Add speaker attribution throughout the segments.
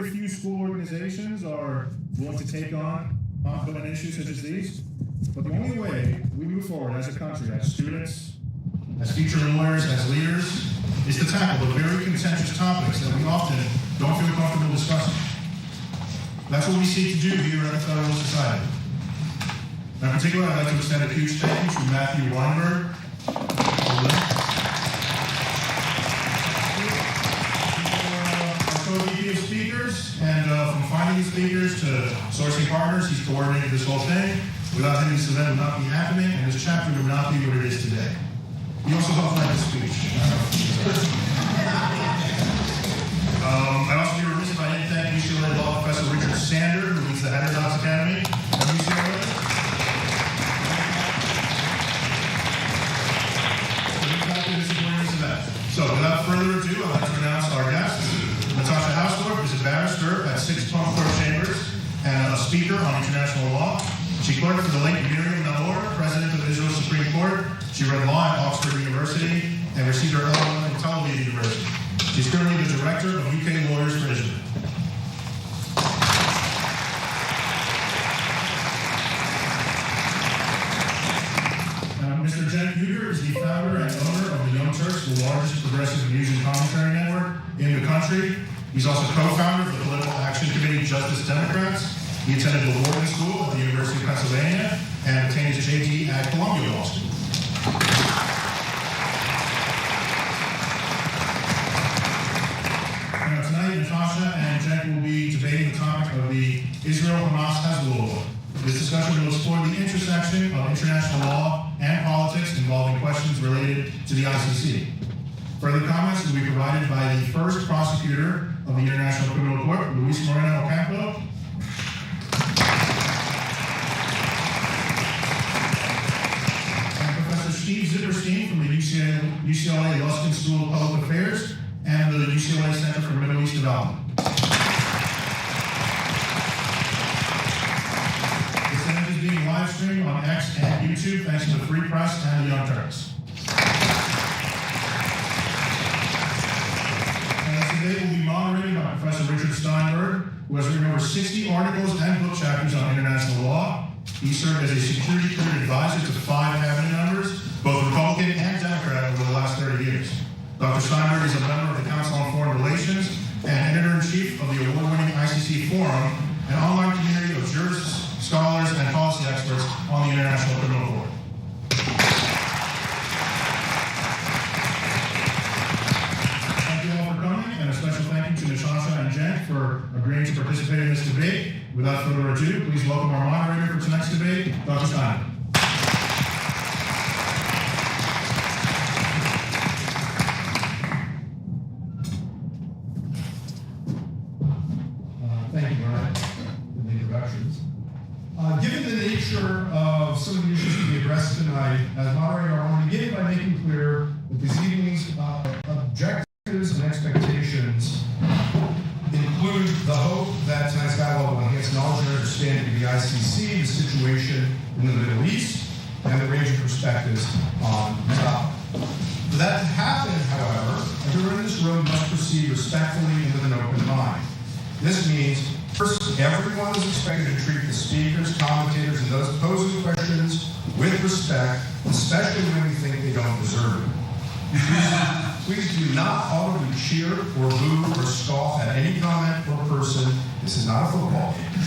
Speaker 1: very few school organizations are willing to take on ongoing issues such as these. But the only way we move forward as a country, as students, as future lawyers, as leaders, is to tackle the very contentious topics that we often don't feel comfortable discussing. That's what we seek to do here at the Federalist Society. In particular, I'd like to extend a huge thank you to Matthew Weinberg, our co-VP of speakers, and from finding speakers to sourcing partners, he's coordinated this whole thing. Without him, this event would not be happening, and this chapter would not be what it is today. He also helped write the speech. I'd also be remiss if I didn't thank UCLA Law Professor Richard Sander, who leads the Heterodox Academy at UCLA. So without further ado, I'd like to announce our guest. Natasha Hausdorff is a barrister at 6 Court Chambers and a speaker on international law. She clerked for the late Miriam Nahor, president of Israel's Supreme Court. She read law at Oxford University and received her LLM from Tel Aviv University. She's currently the director of UK Lawyers for Israel. Mr. Cenk Uygur is the founder and owner of the Young Turks, the largest progressive news and commentary network in the country. He's also co-founder of the Political Action Committee Justice Democrats. He attended the Wharton School at the University of Pennsylvania and obtained his JD at Columbia Law School. Tonight, Natasha and Cenk will be debating the topic of the Israel-Hamas-Hezbollah war. This discussion will explore the intersection of international law and politics involving questions related to the ICC. Further comments will be provided by the first prosecutor of the International Criminal Court, Moreno, Ocampo. And Professor Steve Zipperstein from the UCLA Luskin School of Public Affairs and the UCLA Center for Middle East Development. This event is being live streamed on X and YouTube thanks to the Free Press and the Young Turks. And this debate will be moderated by Professor Richard Steinberg, who has written over 60 articles and book chapters on international law. He served as a security cleared advisor to 5 cabinet members, both Republican and Democrat, over the last 30 years. Dr. Steinberg is a member of the Council on Foreign Relations and editor-in-chief of the award-winning ICC Forum, an online community of jurists, scholars, and policy experts on the International Criminal Court. Thank you all for coming, and a special thank you to Natasha and Cenk for agreeing to participate in this debate. Without further ado, please welcome our moderator for tonight's debate, Dr. Steinberg.
Speaker 2: Given the nature of some of the issues to be addressed tonight, as moderator, I want to begin by making clear that this evening's objectives and expectations include the hope that tonight's dialogue will enhance knowledge and understanding of the ICC, the situation in the Middle East, and the range of perspectives on the topic. For that to happen, however, everyone in this room must proceed respectfully and with an open mind. This means first, everyone is expected to treat the speakers, commentators, and those posing questions with respect, especially when we think they don't deserve it. Please do not audibly cheer or boo or scoff at any comment or person. This is not a football game.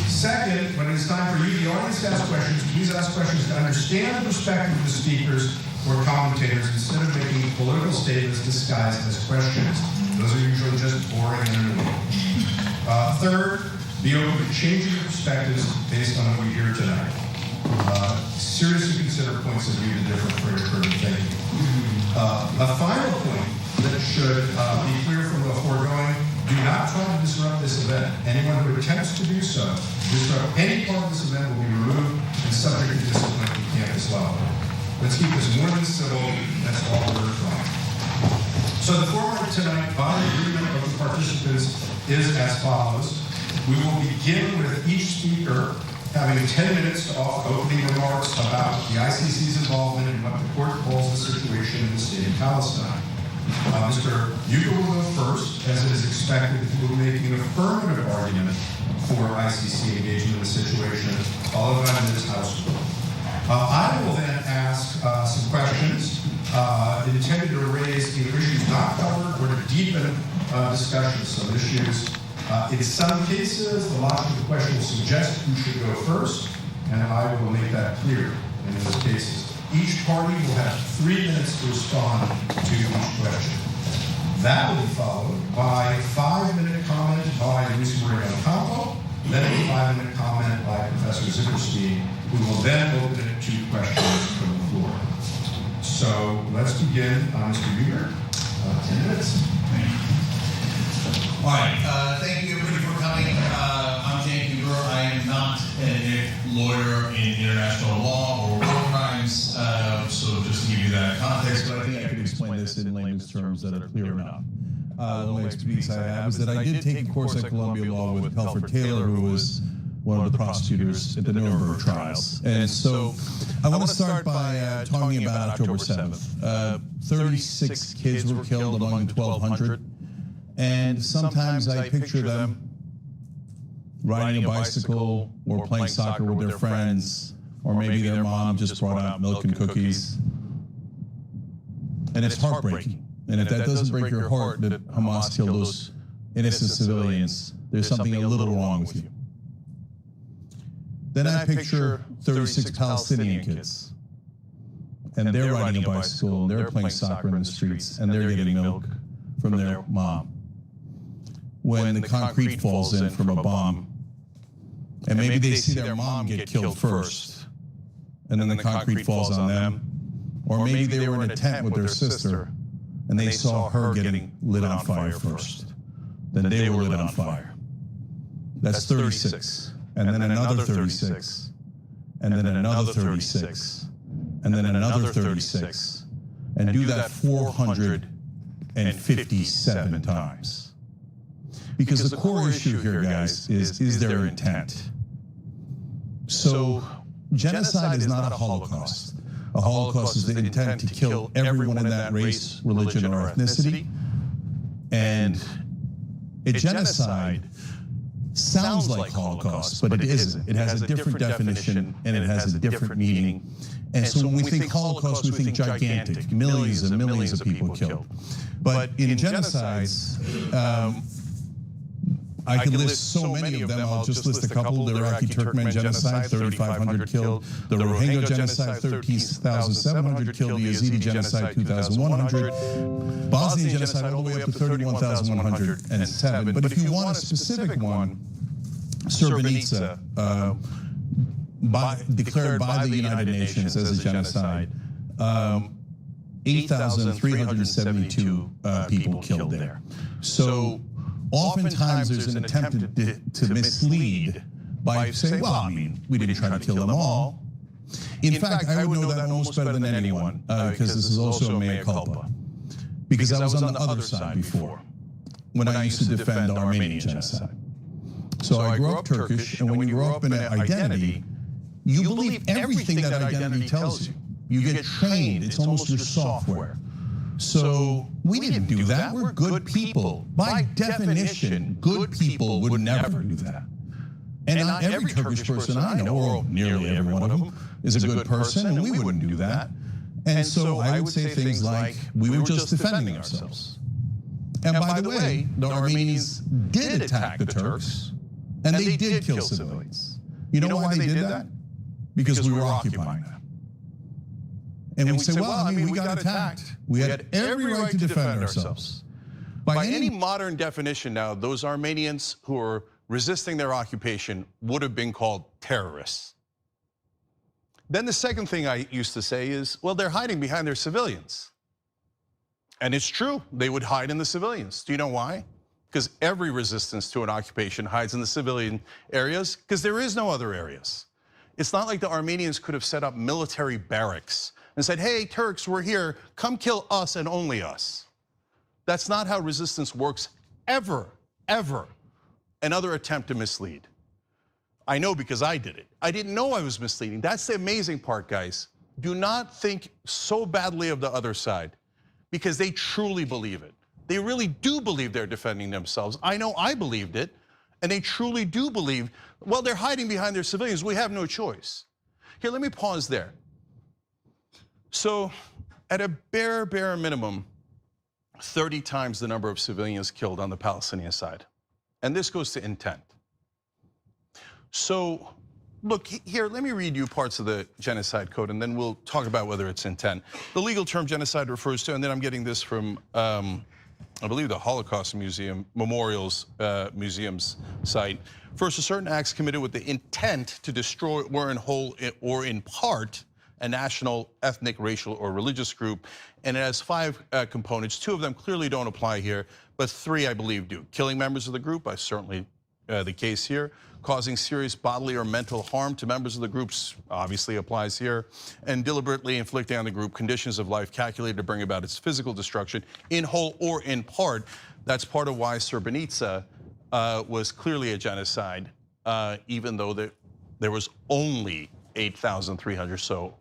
Speaker 2: Second, when it's time for you, the audience, to ask questions, please ask questions to understand the perspective of the speakers or commentators instead of making political statements disguised as questions. Those are usually just boring and annoying. Third, be open to changing your perspectives based on what we hear tonight. Seriously consider points of view that differ from your current thinking. A final point that should be clear from the foregoing: do not try to disrupt this event. Anyone who attempts to do so, disrupt any part of this event, will be removed and subject to discipline at the campus level. Let's keep this more than civil. That's all we're trying. So the format tonight, by agreement of the participants, is as follows. We will begin with each speaker having 10 minutes to offer opening remarks about the ICC's involvement in what the court calls the situation in the state of Palestine. Mr. Uygur will go first, as it is expected that he will be making an affirmative argument for ICC engagement in the situation, followed by Ms. Hausdorff. I will then ask some questions intended to raise either issues not covered or to deepen discussion of some issues. In some cases, the logic of the question will suggest who should go first, and I will make that clear in those cases. Each party will have 3 minutes to respond to each question. That will be followed by a 5-minute comment by Moreno Ocampo, then a 5-minute comment by Professor Zipperstein, who will then open it to questions from the floor. So let's begin. Mr. Uygur, 10 minutes.
Speaker 3: All right, thank you everybody for coming. I'm Cenk Uygur. I am not a lawyer in international law or war crimes, so just to give you that context, but I think I could explain this in layman's terms that are clear enough. The only expertise I have is that I did take a course at Columbia Law with Telford Taylor, who was one of the prosecutors at the Nuremberg trials. And so I want to start by talking about October 7th. 36 kids were killed among the 1,200. And sometimes I picture them riding a bicycle or playing soccer with their friends, or maybe their mom just brought out milk and cookies. And it's heartbreaking. And if that doesn't break your heart that Hamas killed those innocent civilians, there's something a little wrong with you. Then I picture 36 Palestinian kids. And they're riding a bicycle, and they're playing soccer in the streets, and they're getting milk from their mom. When the concrete falls in from a bomb, and maybe they see their mom get killed first, and then the concrete falls on them, or maybe they were in a tent with their sister, and they saw her getting lit on fire first. Then they were lit on fire. That's 36, and then another 36, and then another 36, and then another 36, and do that 457 times. Because the core issue here, guys, is their intent. So genocide is not a Holocaust. A Holocaust is the intent to kill everyone in that race, religion, or ethnicity. And a genocide sounds like Holocaust, but it isn't. It has a different definition, and it has a different meaning. And so when we think Holocaust, we think gigantic, millions and millions of people killed. But in genocides, I could list so many of them. I'll just list a couple. The Iraqi-Turkmen genocide, 3,500 killed. The Rohingya genocide, 13,700 killed. The Yazidi genocide, 2,100. Bosnian genocide, all the way up to 31,107. But if you want a specific one, Srebrenica, declared by the United Nations as a genocide, 8,372 people killed there. So oftentimes there's an attempt to mislead by saying, well, I mean, we didn't try to kill them all. In fact, I would know that almost better than anyone, because this is also a mea culpa. Because I was on the other side before, when I used to defend the Armenian genocide. So I grew up Turkish, and when you grow up in an identity, you believe everything that identity tells you. You get trained, it's almost your software. So we didn't do that, we're good people. By definition, good people would never do that. And not every Turkish person I know, or nearly every one of them, is a good person, and we wouldn't do that. And so I would say things like, we were just defending ourselves. And by the way, the Armenians did attack the Turks, and they did kill civilians. You know why they did that? Because we were occupying them. And we say, well, I mean, we got attacked. We had every right to defend ourselves.
Speaker 4: By any modern definition now, those Armenians who are resisting their occupation would have been called terrorists. Then the second thing I used to say is, well, they're hiding behind their civilians. And it's true, they would hide in the civilians. Do you know why? Because every resistance to an occupation hides in the civilian areas, because there is no other areas. It's not like the Armenians could have set up military barracks and said, hey, Turks, we're here, come kill us and only us. That's not how resistance works, ever, ever. Another attempt to mislead. I know because I did it. I didn't know I was misleading. That's the amazing part, guys. Do not think so badly of the other side because they truly believe it. They really do believe they're defending themselves. I know I believed it, and they truly do believe, well, they're hiding behind their civilians. We have no choice. Here, let me pause there. So at a bare minimum, 30 times the number of civilians killed on the Palestinian side. And this goes to intent. So look, here, let me read you parts of the genocide code and then we'll talk about whether it's intent. The legal term genocide refers to, and then I'm getting this from, I believe the Holocaust Museum, Memorials Museum's site. First, a certain acts committed with the intent to destroy or in whole or in part a national, ethnic, racial, or religious group. And it has 5 components. 2 of them clearly don't apply here, but 3 I believe do. Killing members of the group, I certainly the case here. Causing serious bodily or mental harm to members of the groups obviously applies here. And deliberately inflicting on the group conditions of life calculated to bring about its physical destruction in whole or in part. That's part of why Srebrenica was clearly a genocide, even though there was only 8,300 so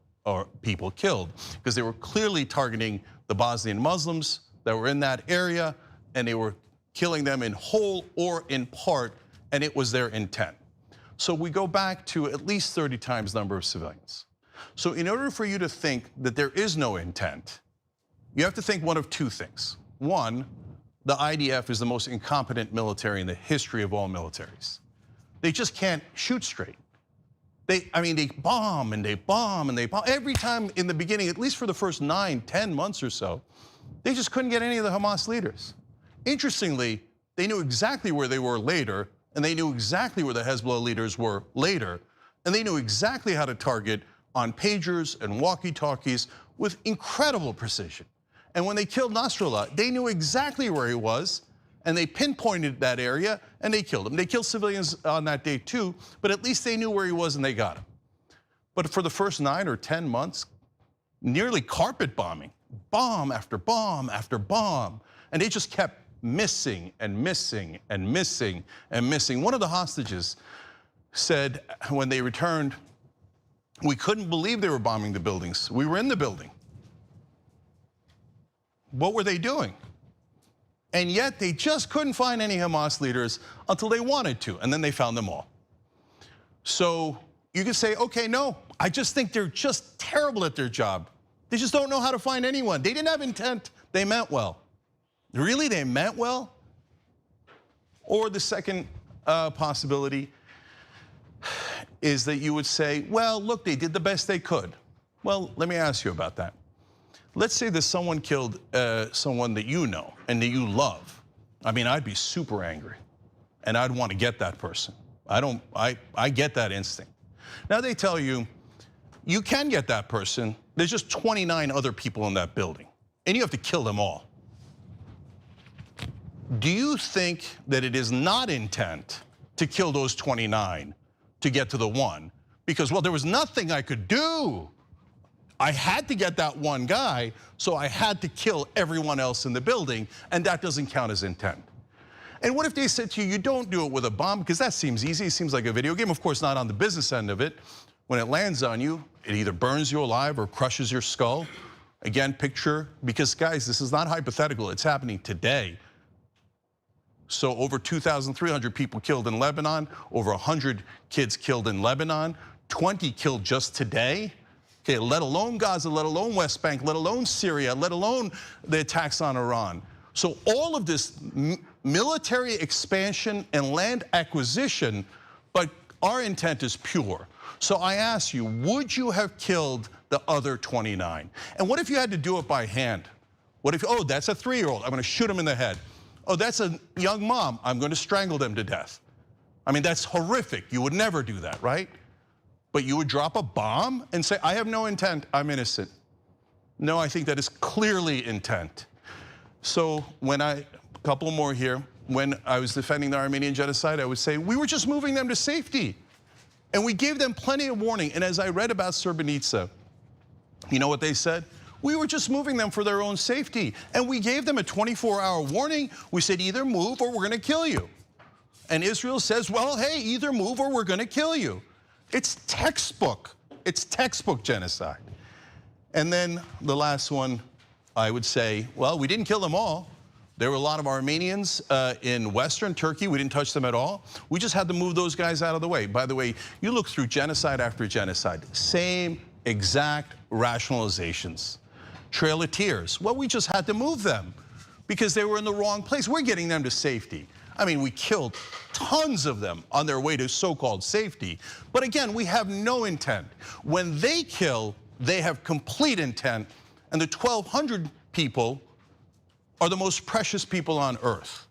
Speaker 4: people killed, because they were clearly targeting the Bosnian Muslims that were in that area, and they were killing them in whole or in part, and it was their intent. So we go back to at least 30 times the number of civilians. So in order for you to think that there is no intent, you have to think one of 2 things. One, the IDF is the most incompetent military in the history of all militaries. They just can't shoot straight. They bomb and they bomb and they bomb. Every time in the beginning, at least for the first 9-10 months or so, they just couldn't get any of the Hamas leaders. Interestingly, they knew exactly where they were later, and they knew exactly where the Hezbollah leaders were later, and they knew exactly how to target on pagers and walkie-talkies with incredible precision. And when they killed Nasrallah, they knew exactly where he was, and they pinpointed that area, and they killed him. They killed civilians on that day too, but at least they knew where he was and they got him. But for the first 9 or 10 months, nearly carpet bombing, bomb after bomb after bomb, and they just kept missing and missing and missing and missing. One of the hostages said when they returned, we couldn't believe they were bombing the buildings. We were in the building. What were they doing? And yet they just couldn't find any Hamas leaders until they wanted to, and then they found them all. So you can say, okay, no, I just think they're just terrible at their job. They just don't know how to find anyone. They didn't have intent, they meant well. Really, they meant well? Or the second possibility is that you would say, well, look, they did the best they could. Well, let me ask you about that. Let's say that someone killed someone that you know and that you love. I mean, I'd be super angry, and I'd want to get that person. I get that instinct. Now they tell you, you can get that person. There's just 29 other people in that building, and you have to kill them all. Do you think that it is not intent to kill those 29 to get to the 1? Because, well, there was nothing I could do. I had to get that one guy, so I had to kill everyone else in the building, and that doesn't count as intent. And what if they said to you, you don't do it with a bomb, because that seems easy, it seems like a video game, of course not on the business end of it. When it lands on you, it either burns you alive or crushes your skull. Again, picture, because guys, this is not hypothetical, it's happening today. So over 2,300 people killed in Lebanon, over 100 kids killed in Lebanon, 20 killed just today. Okay, let alone Gaza, let alone West Bank, let alone Syria, let alone the attacks on Iran. So all of this military expansion and land acquisition, but our intent is pure. So I ask you, would you have killed the other 29? And what if you had to do it by hand? What if, oh, that's a 3-year-old, I'm gonna shoot him in the head. Oh, that's a young mom, I'm gonna strangle them to death. I mean, that's horrific, you would never do that, right? But you would drop a bomb and say, I have no intent, I'm innocent. No, I think that is clearly intent. So a couple more here, when I was defending the Armenian genocide, I would say, we were just moving them to safety. And we gave them plenty of warning. And as I read about Srebrenica, you know what they said? We were just moving them for their own safety. And we gave them a 24-hour warning. We said, either move or we're gonna kill you. And Israel says, well, hey, either move or we're gonna kill you. It's textbook genocide. And then the last one, I would say, well, we didn't kill them all. There were a lot of Armenians in Western Turkey. We didn't touch them at all. We just had to move those guys out of the way. By the way, you look through genocide after genocide, same exact rationalizations. Trail of Tears, well, we just had to move them because they were in the wrong place. We're getting them to safety. I mean, we killed tons of them on their way to so-called safety. But again, we have no intent. When they kill, they have complete intent, and the 1,200 people are the most precious people on earth.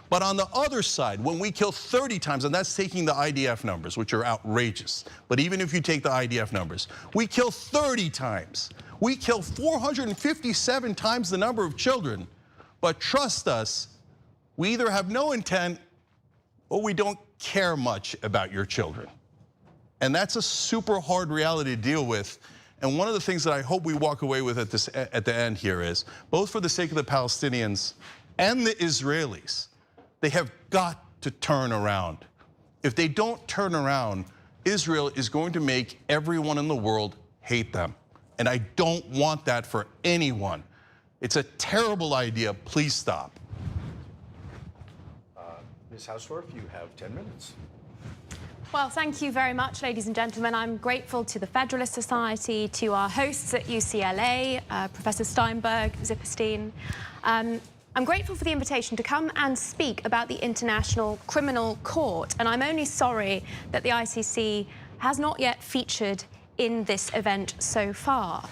Speaker 4: But on the other side, when we kill 30 times, and that's taking the IDF numbers, which are outrageous, but even if you take the IDF numbers, we kill 30 times. We kill 457 times the number of children. But trust us, we either have no intent or we don't care much about your children. And that's a super hard reality to deal with. And one of the things that I hope we walk away with at the end here is, both for the sake of the Palestinians and the Israelis, they have got to turn around. If they don't turn around, Israel is going to make everyone in the world hate them. And I don't want that for anyone. It's a terrible idea. Please stop.
Speaker 5: Ms. Hausdorff, you have 10 minutes.
Speaker 6: Well, thank you very much, ladies and gentlemen. I'm grateful to the Federalist Society, to our hosts at UCLA, Professor Steinberg, Zipperstein. I'm grateful for the invitation to come and speak about the International Criminal Court. And I'm only sorry that the ICC has not yet featured in this event so far.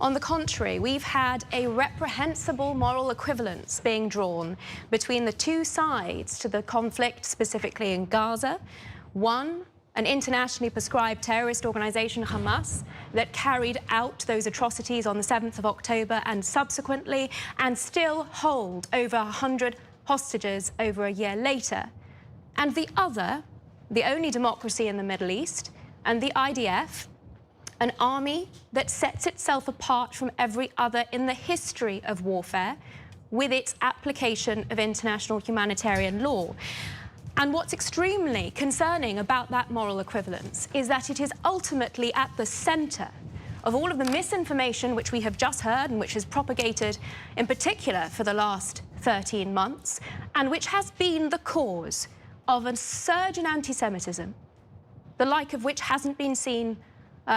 Speaker 6: On the contrary, we've had a reprehensible moral equivalence being drawn between the two sides to the conflict, specifically in Gaza. One, an internationally prescribed terrorist organization, Hamas, that carried out those atrocities on the 7th of October and subsequently, and still hold over 100 hostages over a year later. And the other, the only democracy in the Middle East, and the IDF, an army that sets itself apart from every other in the history of warfare with its application of international humanitarian law. And what's extremely concerning about that moral equivalence is that it is ultimately at the center of all of the misinformation which we have just heard and which is propagated in particular for the last 13 months, and which has been the cause of a surge in anti-Semitism, the like of which hasn't been seen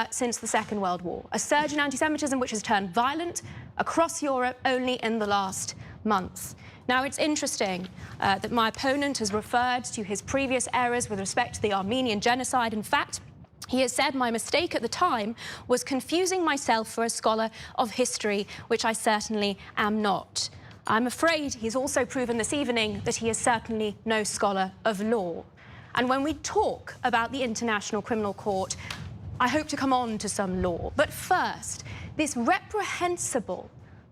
Speaker 6: since the Second World War. A surge in anti-Semitism which has turned violent across Europe only in the last month. Now, it's interesting that my opponent has referred to his previous errors with respect to the Armenian genocide. In fact, he has said my mistake at the time was confusing myself for a scholar of history, which I certainly am not. I'm afraid he's also proven this evening that he is certainly no scholar of law. And when we talk about the International Criminal Court, I hope to come on to some law. But first, this reprehensible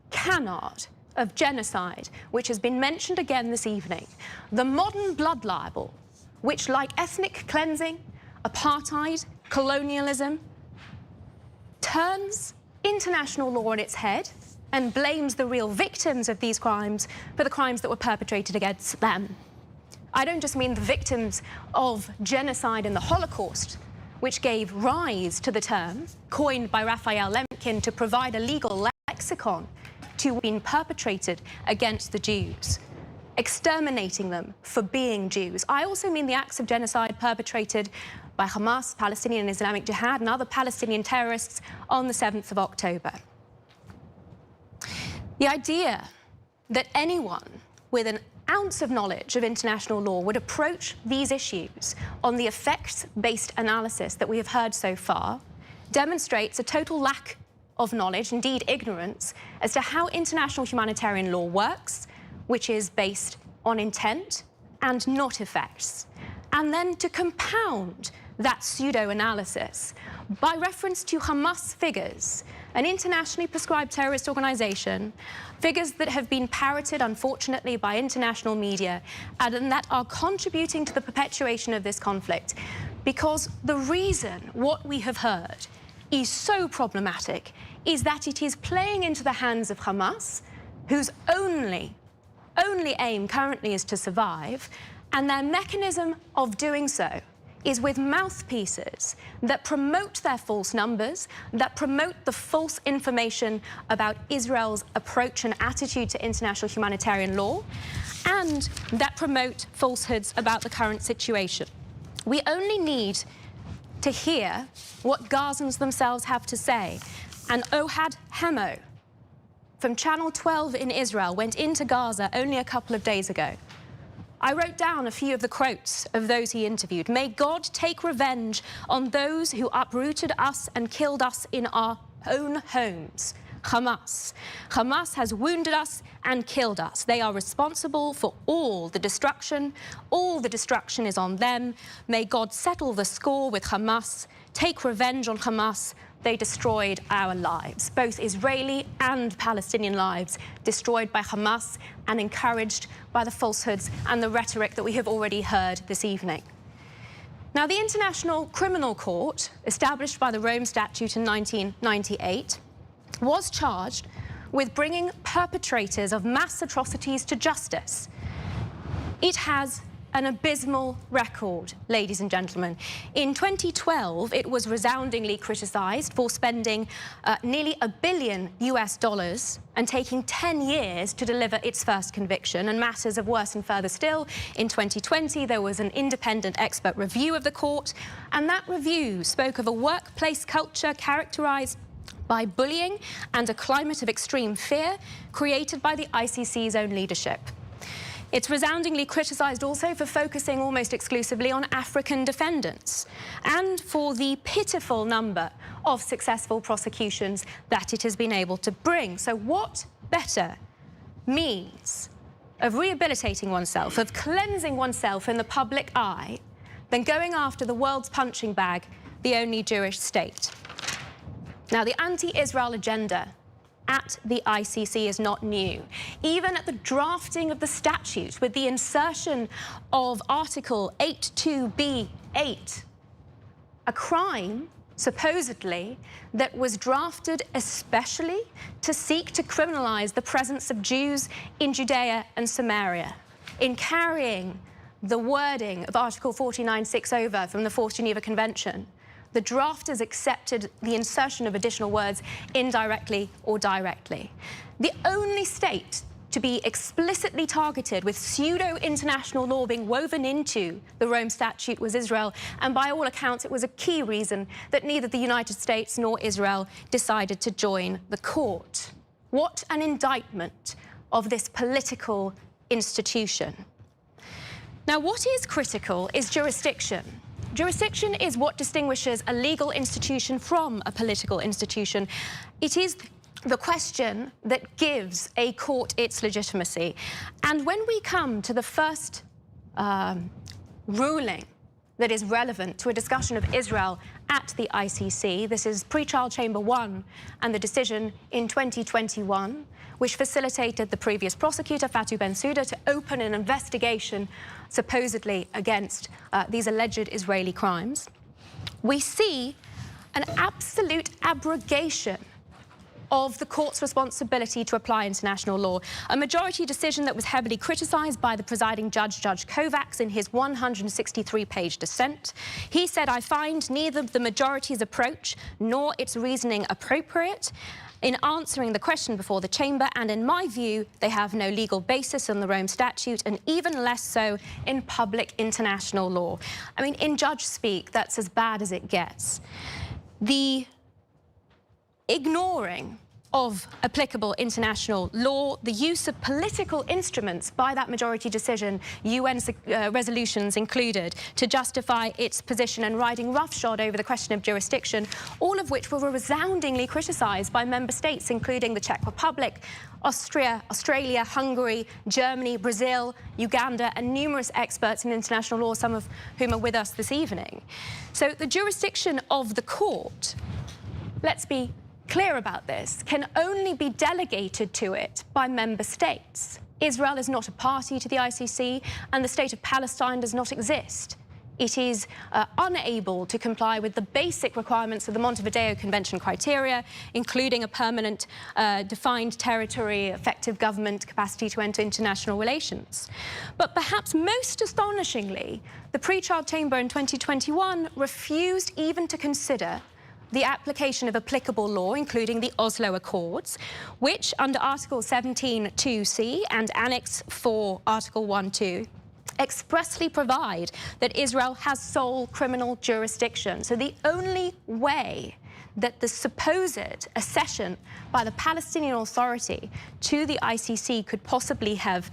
Speaker 6: canard of genocide, which has been mentioned again this evening, the modern blood libel, which, like ethnic cleansing, apartheid, colonialism, turns international law on its head and blames the real victims of these crimes for the crimes that were perpetrated against them. I don't just mean the victims of genocide and the Holocaust, which gave rise to the term, coined by Raphael Lemkin to provide a legal lexicon to being perpetrated against the Jews, exterminating them for being Jews. I also mean the acts of genocide perpetrated by Hamas, Palestinian and Islamic Jihad, and other Palestinian terrorists on the 7th of October. The idea that anyone with an ounce of knowledge of international law would approach these issues on the effects-based analysis that we have heard so far demonstrates a total lack of knowledge, indeed ignorance, as to how international humanitarian law works, which is based on intent and not effects. And then to compound that pseudo-analysis by reference to Hamas figures, an internationally prescribed terrorist organization, figures that have been parroted, unfortunately, by international media and that are contributing to the perpetuation of this conflict. Because the reason what we have heard is so problematic is that it is playing into the hands of Hamas, whose only aim currently is to survive, and their mechanism of doing so is with mouthpieces that promote their false numbers, that promote the false information about Israel's approach and attitude to international humanitarian law, and that promote falsehoods about the current situation. We only need to hear what Gazans themselves have to say. And Ohad Hemo from Channel 12 in Israel went into Gaza only a couple of days ago. I wrote down a few of the quotes of those he interviewed. "May God take revenge on those who uprooted us and killed us in our own homes. Hamas. Hamas has wounded us and killed us. They are responsible for all the destruction. All the destruction is on them. May God settle the score with Hamas. Take revenge on Hamas. They destroyed our lives." Both Israeli and Palestinian lives destroyed by Hamas and encouraged by the falsehoods and the rhetoric that we have already heard this evening. Now, the International Criminal Court, established by the Rome Statute in 1998, was charged with bringing perpetrators of mass atrocities to justice. It has an abysmal record, ladies and gentlemen. In 2012, it was resoundingly criticised for spending nearly $1 billion and taking 10 years to deliver its first conviction, and matters have worsened further still. In 2020, there was an independent expert review of the court, and that review spoke of a workplace culture characterised by bullying and a climate of extreme fear created by the ICC's own leadership. It's resoundingly criticised also for focusing almost exclusively on African defendants and for the pitiful number of successful prosecutions that it has been able to bring. So what better means of rehabilitating oneself, of cleansing oneself in the public eye, than going after the world's punching bag, the only Jewish state? Now, the anti-Israel agenda at the ICC is not new. Even at the drafting of the statute, with the insertion of Article 82B8, a crime, supposedly, that was drafted especially to seek to criminalise the presence of Jews in Judea and Samaria, in carrying the wording of Article 49.6 over from the Fourth Geneva Convention. The drafters accepted the insertion of additional words indirectly or directly. The only state to be explicitly targeted with pseudo-international law being woven into the Rome Statute was Israel, and by all accounts it was a key reason that neither the United States nor Israel decided to join the court. What an indictment of this political institution. Now, what is critical is jurisdiction. Jurisdiction is what distinguishes a legal institution from a political institution. It is the question that gives a court its legitimacy. And when we come to the first ruling that is relevant to a discussion of Israel at the ICC, this is Pre-Trial Chamber 1 and the decision in 2021, which facilitated the previous prosecutor, Fatou Bensouda, to open an investigation supposedly against these alleged Israeli crimes. We see an absolute abrogation of the court's responsibility to apply international law, a majority decision that was heavily criticised by the presiding judge, Judge Kovacs, in his 163-page dissent. He said, "I find neither the majority's approach nor its reasoning appropriate in answering the question before the chamber, and in my view, they have no legal basis in the Rome Statute, and even less so in public international law." I mean, in judge speak, that's as bad as it gets. The ignoring of applicable international law, the use of political instruments by that majority decision, UN resolutions included, to justify its position, and riding roughshod over the question of jurisdiction, all of which were resoundingly criticised by member states, including the Czech Republic, Austria, Australia, Hungary, Germany, Brazil, Uganda, and numerous experts in international law, some of whom are with us this evening. So the jurisdiction of the court, let's be clear about this, can only be delegated to it by member states. Israel is not a party to the ICC, and the state of Palestine does not exist it is unable to comply with the basic requirements of the Montevideo Convention criteria, including a permanent defined territory, effective government, capacity to enter international relations. But perhaps most astonishingly, the pre-trial chamber in 2021 refused even to consider the application of applicable law, including the Oslo Accords, which under Article 17(2)(c) and Annex 4, Article 1(2), expressly provide that Israel has sole criminal jurisdiction. So the only way that the supposed accession by the Palestinian Authority to the ICC could possibly have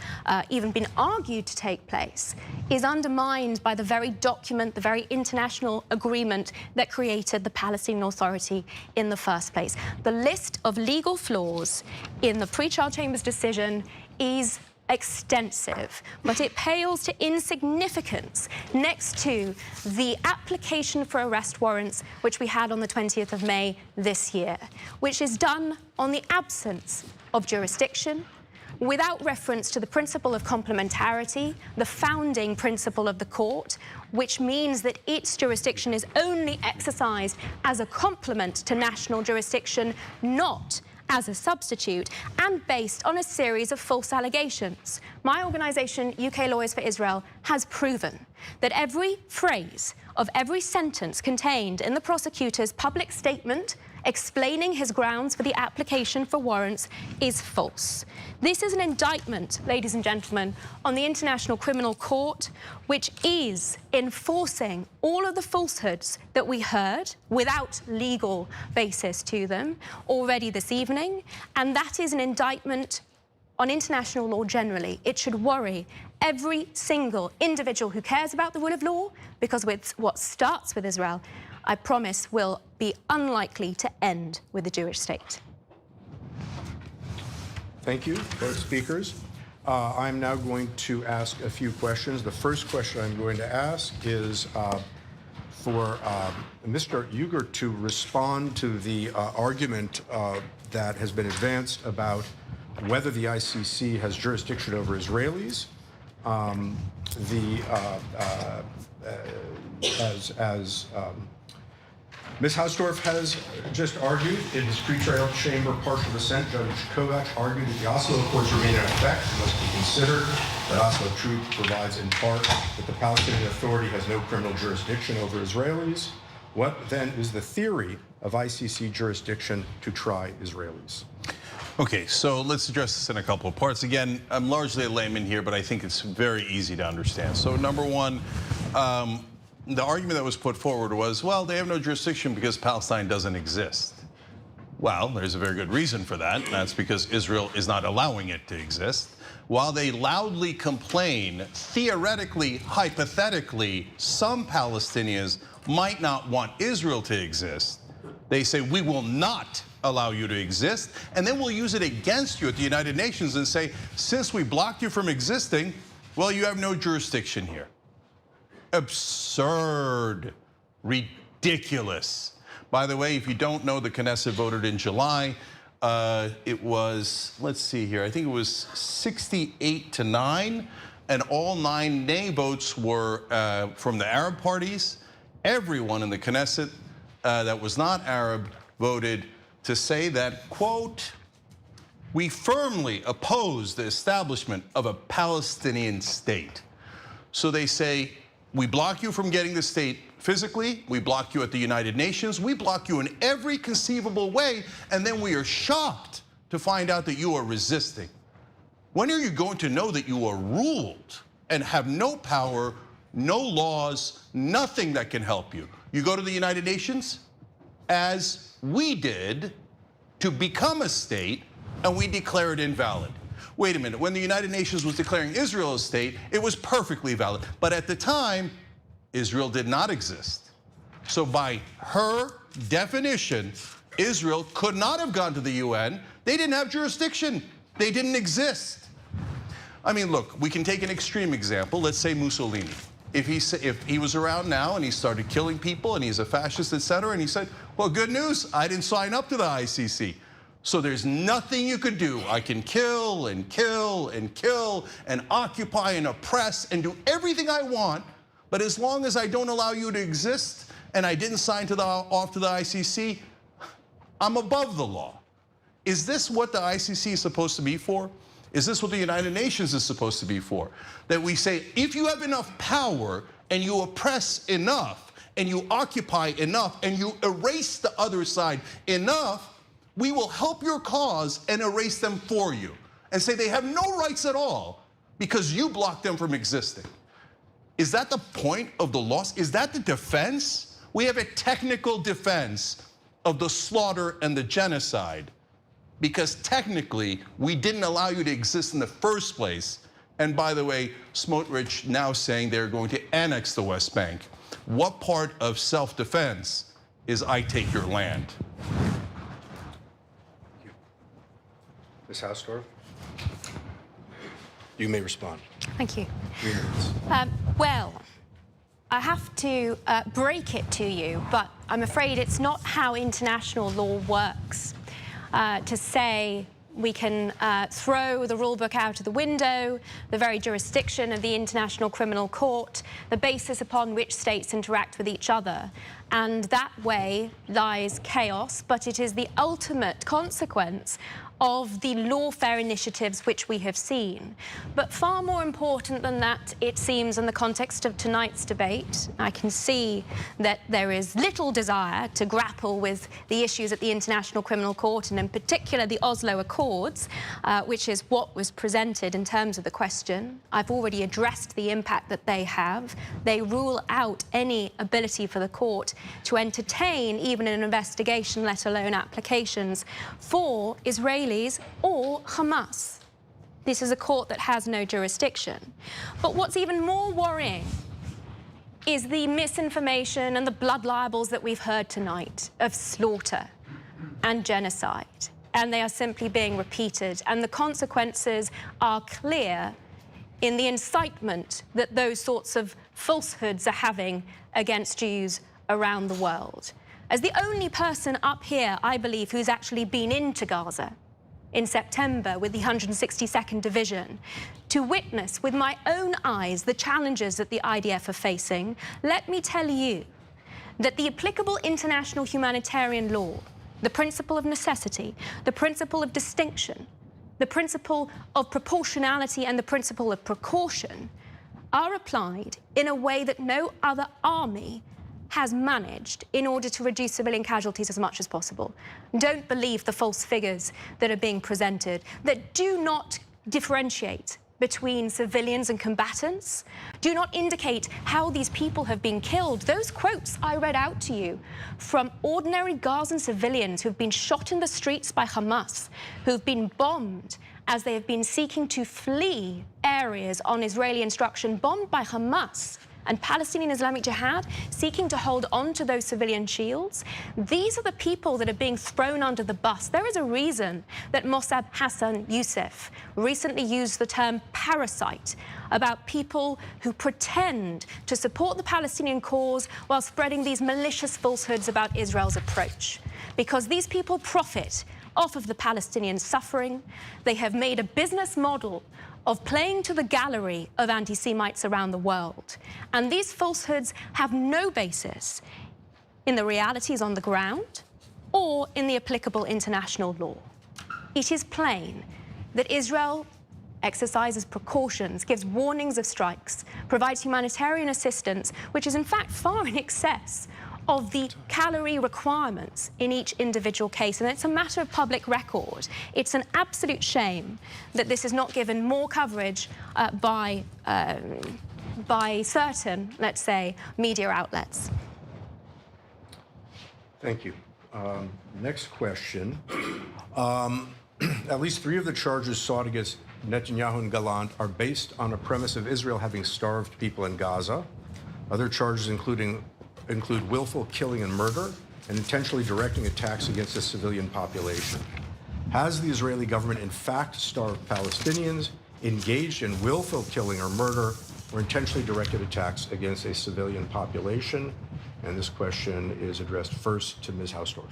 Speaker 6: even been argued to take place is undermined by the very document, the very international agreement that created the Palestinian Authority in the first place. The list of legal flaws in the pre-trial chamber's decision is extensive, but it pales to insignificance next to the application for arrest warrants, which we had on the 20th of May this year, which is done on the absence of jurisdiction, without reference to the principle of complementarity, the founding principle of the court, which means that its jurisdiction is only exercised as a complement to national jurisdiction, not as a substitute, and based on a series of false allegations. My organisation, UK Lawyers for Israel, has proven that every phrase of every sentence contained in the prosecutor's public statement explaining his grounds for the application for warrants is false. This is an indictment, ladies and gentlemen, on the International Criminal Court, which is enforcing all of the falsehoods that we heard without legal basis to them already this evening, and that is an indictment on international law generally. It should worry every single individual who cares about the rule of law, because with what starts with Israel, I promise will be unlikely to end with the Jewish state.
Speaker 5: Thank you, both speakers. I'm now going to ask a few questions. The first question I'm going to ask is for Mr. Uygur to respond to the argument that has been advanced about whether the ICC has jurisdiction over Israelis. Ms. Hausdorff has just argued in his pre-trial chamber partial dissent. Judge Kovac argued that the Oslo Accords remain in effect and must be considered. That Oslo Truth provides in part that the Palestinian Authority has no criminal jurisdiction over Israelis. What then is the theory of ICC jurisdiction to try Israelis?
Speaker 4: Okay, so let's address this in a couple of parts. Again, I'm largely a layman here, but I think it's very easy to understand. So number one, the argument that was put forward was, well, they have no jurisdiction because Palestine doesn't exist. Well, there's a very good reason for that. That's because Israel is not allowing it to exist. While they loudly complain, theoretically, hypothetically, some Palestinians might not want Israel to exist. They say, we will not allow you to exist, and then we'll use it against you at the United Nations and say, since we blocked you from existing, well, you have no jurisdiction here. Absurd, ridiculous. By the way, if you don't know, the Knesset voted in July. It was, let's see here, I think it was 68-9, and all 9 nay votes were from the Arab parties. Everyone in the Knesset that was not Arab voted to say that, quote, we firmly oppose the establishment of a Palestinian state. So they say, we block you from getting the state physically, we block you at the United Nations, we block you in every conceivable way, and then we are shocked to find out that you are resisting. When are you going to know that you are ruled and have no power, no laws, nothing that can help you? You go to the United Nations, as we did, to become a state, and we declare it invalid. Wait a minute, when the United Nations was declaring Israel a state, it was perfectly valid. But at the time, Israel did not exist. So by her definition, Israel could not have gone to the UN. They didn't have jurisdiction. They didn't exist. I mean, look, we can take an extreme example. Let's say Mussolini. If he was around now and he started killing people and he's a fascist, etc., and he said, well, good news, I didn't sign up to the ICC. So there's nothing you could do. I can kill and kill and kill and occupy and oppress and do everything I want, But as long as I don't allow you to exist and I didn't sign off to the ICC, I'm above the law. Is this what the ICC is supposed to be for? Is this what the United Nations is supposed to be for? That we say, if you have enough power and you oppress enough and you occupy enough and you erase the other side enough, we will help your cause and erase them for you and say they have no rights at all because you blocked them from existing. Is that the point of the loss? Is that the defense? We have a technical defense of the slaughter and the genocide because technically we didn't allow you to exist in the first place. And by the way, Smotrich now saying they're going to annex the West Bank. What part of self-defense is I take your land?
Speaker 5: Ms. Hausdorff, you may respond.
Speaker 6: Thank you.
Speaker 5: 3 minutes.
Speaker 6: Well, I have to break it to you, but I'm afraid it's not how international law works. To say we can throw the rule book out of the window, the very jurisdiction of the International Criminal Court, the basis upon which states interact with each other. And that way lies chaos, but it is the ultimate consequence of the lawfare initiatives which we have seen. But far more important than that, it seems, in the context of tonight's debate, I can see that there is little desire to grapple with the issues at the International Criminal Court, and in particular the Oslo Accords, which is what was presented in terms of the question. I've already addressed the impact that they have. They rule out any ability for the court to entertain even an investigation, let alone applications, for Israelis or Hamas. This is a court that has no jurisdiction. But what's even more worrying is the misinformation and the blood libels that we've heard tonight of slaughter and genocide. And they are simply being repeated. And the consequences are clear in the incitement that those sorts of falsehoods are having against Jews around the world. As the only person up here, I believe, who's actually been into Gaza in September with the 162nd Division, to witness with my own eyes the challenges that the IDF are facing, let me tell you that the applicable international humanitarian law, the principle of necessity, the principle of distinction, the principle of proportionality and the principle of precaution are applied in a way that no other army has managed in order to reduce civilian casualties as much as possible. Don't believe the false figures that are being presented that do not differentiate between civilians and combatants, do not indicate how these people have been killed. Those quotes I read out to you from ordinary Gazan civilians who've been shot in the streets by Hamas, who've been bombed as they have been seeking to flee areas on Israeli instruction, bombed by Hamas and Palestinian Islamic Jihad, seeking to hold on to those civilian shields. These are the people that are being thrown under the bus. There is a reason that Mossab Hassan Youssef recently used the term parasite about people who pretend to support the Palestinian cause while spreading these malicious falsehoods about Israel's approach. Because these people profit off of the Palestinian suffering. They have made a business model of playing to the gallery of anti-Semites around the world. And these falsehoods have no basis in the realities on the ground or in the applicable international law. It is plain that Israel exercises precautions, gives warnings of strikes, provides humanitarian assistance, which is in fact far in excess of the calorie requirements in each individual case. And it's a matter of public record. It's an absolute shame that this is not given more coverage by certain, let's say, media outlets.
Speaker 5: Thank you. Next question. At least 3 of the charges sought against Netanyahu and Gallant are based on a premise of Israel having starved people in Gaza. Other charges include willful killing and murder and intentionally directing attacks against the civilian population. Has the Israeli government in fact starved Palestinians, engaged in willful killing or murder, or intentionally directed attacks against a civilian population? And this question is addressed first to Ms. Hausdorff.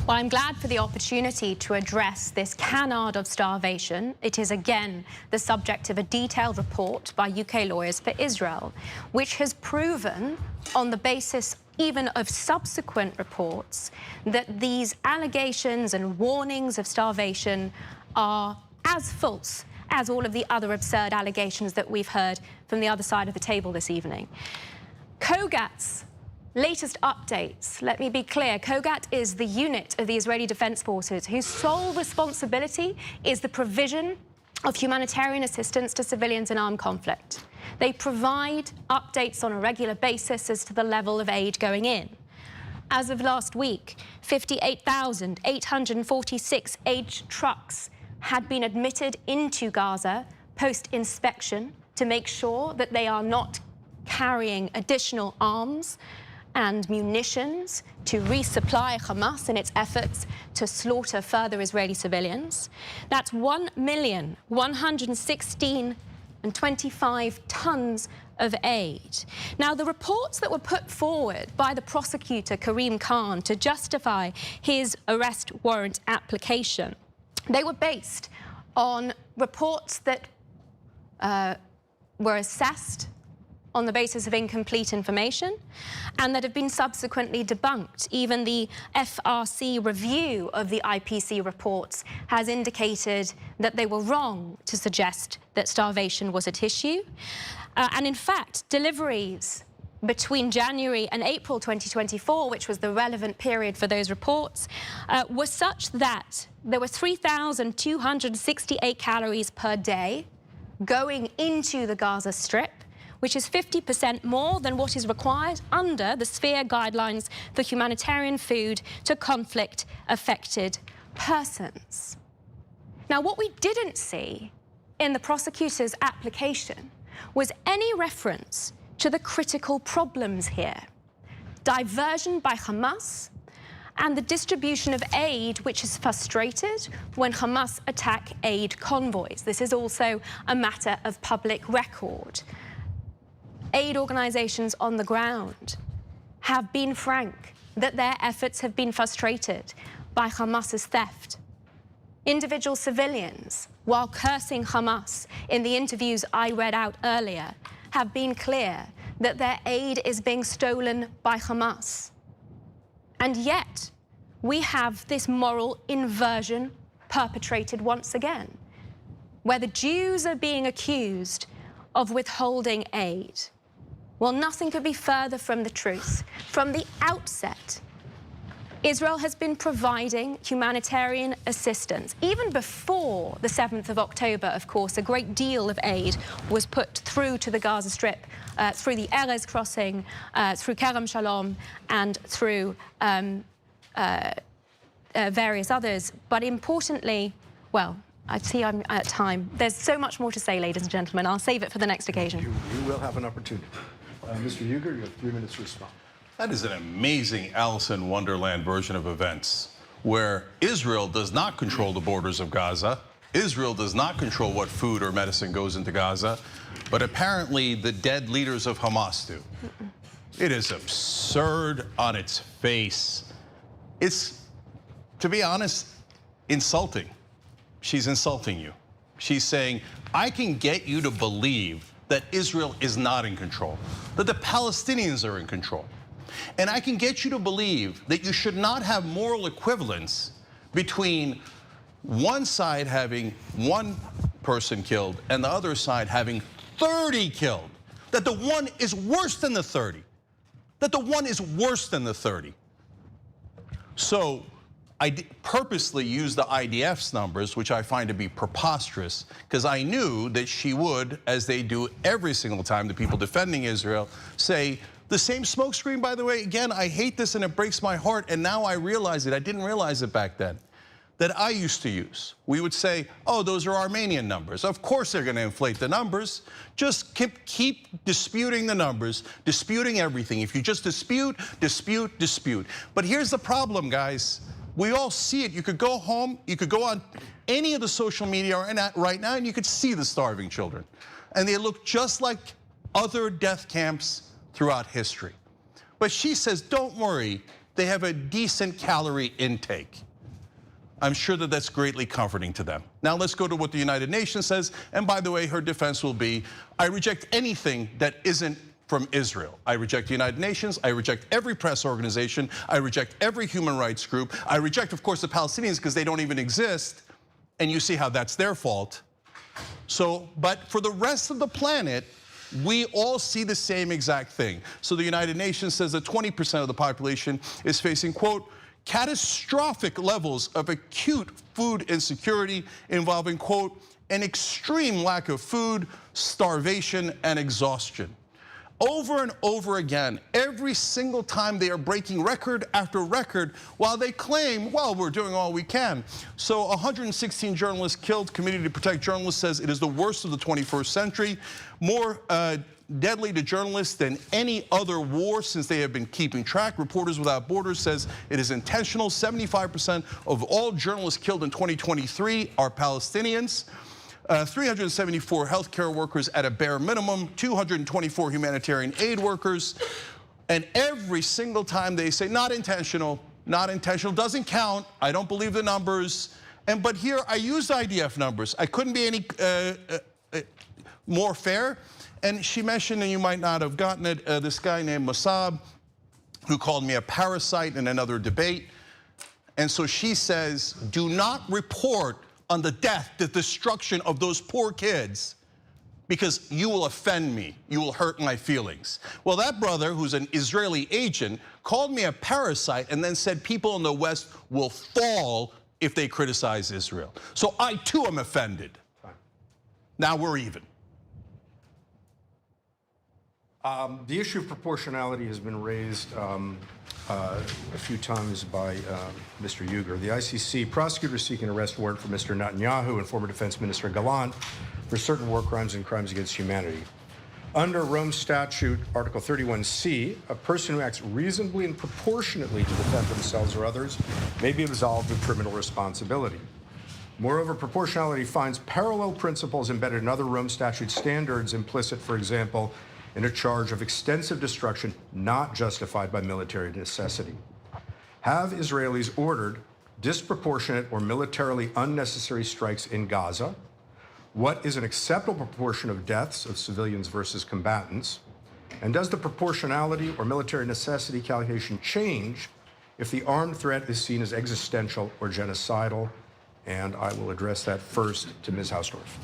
Speaker 6: Well, I'm glad for the opportunity to address this canard of starvation. It is again the subject of a detailed report by UK Lawyers for Israel, which has proven, on the basis even of subsequent reports, that these allegations and warnings of starvation are as false as all of the other absurd allegations that we've heard from the other side of the table this evening. COGAT's latest updates, let me be clear, COGAT is the unit of the Israeli Defense Forces whose sole responsibility is the provision of humanitarian assistance to civilians in armed conflict. They provide updates on a regular basis as to the level of aid going in. As of last week, 58,846 aid trucks had been admitted into Gaza post-inspection to make sure that they are not carrying additional arms and munitions to resupply Hamas in its efforts to slaughter further Israeli civilians. That's 1,116,025 tons of aid. Now, the reports that were put forward by the prosecutor, Karim Khan, to justify his arrest warrant application, they were based on reports that were assessed on the basis of incomplete information and that have been subsequently debunked. Even the FRC review of the IPC reports has indicated that they were wrong to suggest that starvation was at issue. And in fact, deliveries between January and April 2024, which was the relevant period for those reports, were such that there were 3,268 calories per day going into the Gaza Strip, which is 50% more than what is required under the Sphere guidelines for humanitarian food to conflict-affected persons. Now, what we didn't see in the prosecutor's application was any reference to the critical problems here: diversion by Hamas and the distribution of aid, which is frustrated when Hamas attack aid convoys. This is also a matter of public record. Aid organizations on the ground have been frank that their efforts have been frustrated by Hamas's theft. Individual civilians, while cursing Hamas in the interviews I read out earlier, have been clear that their aid is being stolen by Hamas. And yet, we have this moral inversion perpetrated once again, where the Jews are being accused of withholding aid. Well, nothing could be further from the truth. From the outset, Israel has been providing humanitarian assistance. Even before the 7th of October, of course, a great deal of aid was put through to the Gaza Strip, through the Erez crossing, through Kerem Shalom, and through various others. But importantly, well, I see I'm at time. There's so much more to say, ladies and gentlemen. I'll save it for the next occasion.
Speaker 5: You will have an opportunity. Mr. Uygur, you have 3 minutes to respond.
Speaker 4: That is an amazing Alice in Wonderland version of events, where Israel does not control the borders of Gaza. Israel does not control what food or medicine goes into Gaza, but apparently the dead leaders of Hamas do. It is absurd on its face. It's, to be honest, insulting. She's insulting you. She's saying, I can get you to believe that Israel is not in control, that the Palestinians are in control. And I can get you to believe that you should not have moral equivalence between one side having one person killed and the other side having 30 killed, that the one is worse than the 30, that the one is worse than the 30. So I purposely used the IDF's numbers, which I find to be preposterous, because I knew that she would, as they do every single time the people defending Israel, say, the same smokescreen, by the way, again, I hate this and it breaks my heart, and now I realize it, I didn't realize it back then, that I used to use. We would say, oh, those are Armenian numbers. Of course they're gonna inflate the numbers. Just keep disputing the numbers, disputing everything. If you just dispute, dispute, dispute. But here's the problem, guys. We all see it. You could go home, you could go on any of the social media right now, and you could see the starving children. And they look just like other death camps throughout history. But she says, don't worry, they have a decent calorie intake. I'm sure that that's greatly comforting to them. Now let's go to what the United Nations says. And by the way, her defense will be, I reject anything that isn't from Israel. I reject the United Nations. I reject every press organization. I reject every human rights group. I reject, of course, the Palestinians because they don't even exist. And you see how that's their fault. So, but for the rest of the planet, we all see the same exact thing. So the United Nations says that 20% of the population is facing, quote, catastrophic levels of acute food insecurity involving, quote, an extreme lack of food, starvation, and exhaustion. Over and over again, every single time they are breaking record after record while they claim, well, we're doing all we can. So 116 journalists killed. Committee to Protect Journalists says it is the worst of the 21st century. More deadly to journalists than any other war since they have been keeping track. Reporters Without Borders says it is intentional. 75% of all journalists killed in 2023 are Palestinians. 374 healthcare workers at a bare minimum, 224 humanitarian aid workers. And every single time they say, not intentional, doesn't count. I don't believe the numbers. But here I used IDF numbers. I couldn't be any more fair. And she mentioned, and you might not have gotten it, this guy named Mossab, who called me a parasite in another debate. And so she says, do not report on the death, the destruction of those poor kids, because you will offend me, you will hurt my feelings. Well, that brother, who's an Israeli agent, called me a parasite and then said people in the West will fall if they criticize Israel. So I too am offended. Now we're even.
Speaker 5: The issue of proportionality has been raised a few times by Mr. Uygur. The ICC prosecutor seeking an arrest warrant for Mr. Netanyahu and former Defense Minister Gallant for certain war crimes and crimes against humanity. Under Rome Statute, Article 31C, a person who acts reasonably and proportionately to defend themselves or others may be absolved of criminal responsibility. Moreover, proportionality finds parallel principles embedded in other Rome Statute standards implicit, for example, in a charge of extensive destruction not justified by military necessity. Have Israelis ordered disproportionate or militarily unnecessary strikes in Gaza? What is an acceptable proportion of deaths of civilians versus combatants? And does the proportionality or military necessity calculation change if the armed threat is seen as existential or genocidal? And I will address that first to Ms. Hausdorff.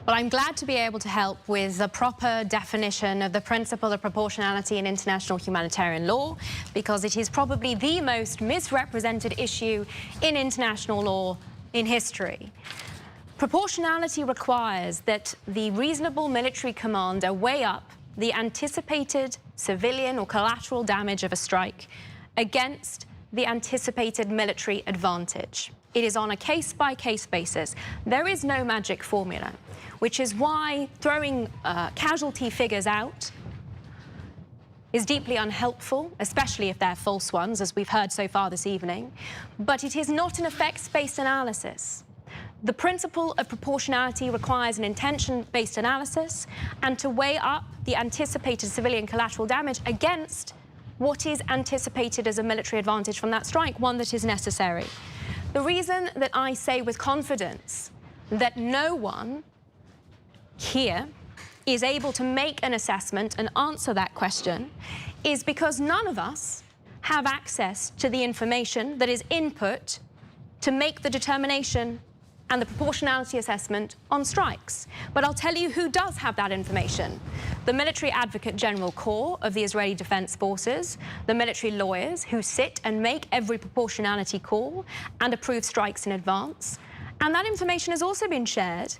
Speaker 6: Well, I'm glad to be able to help with the proper definition of the principle of proportionality in international humanitarian law, because it is probably the most misrepresented issue in international law in history. Proportionality requires that the reasonable military commander weigh up the anticipated civilian or collateral damage of a strike against the anticipated military advantage. It is on a case-by-case basis. There is no magic formula, which is why throwing casualty figures out is deeply unhelpful, especially if they're false ones, as we've heard so far this evening. But it is not an effects-based analysis. The principle of proportionality requires an intention-based analysis and to weigh up the anticipated civilian collateral damage against what is anticipated as a military advantage from that strike, one that is necessary. The reason that I say with confidence that no one here is able to make an assessment and answer that question is because none of us have access to the information that is input to make the determination and the proportionality assessment on strikes. But I'll tell you who does have that information. The Military Advocate General Corps of the Israeli Defense Forces, the military lawyers who sit and make every proportionality call and approve strikes in advance. And that information has also been shared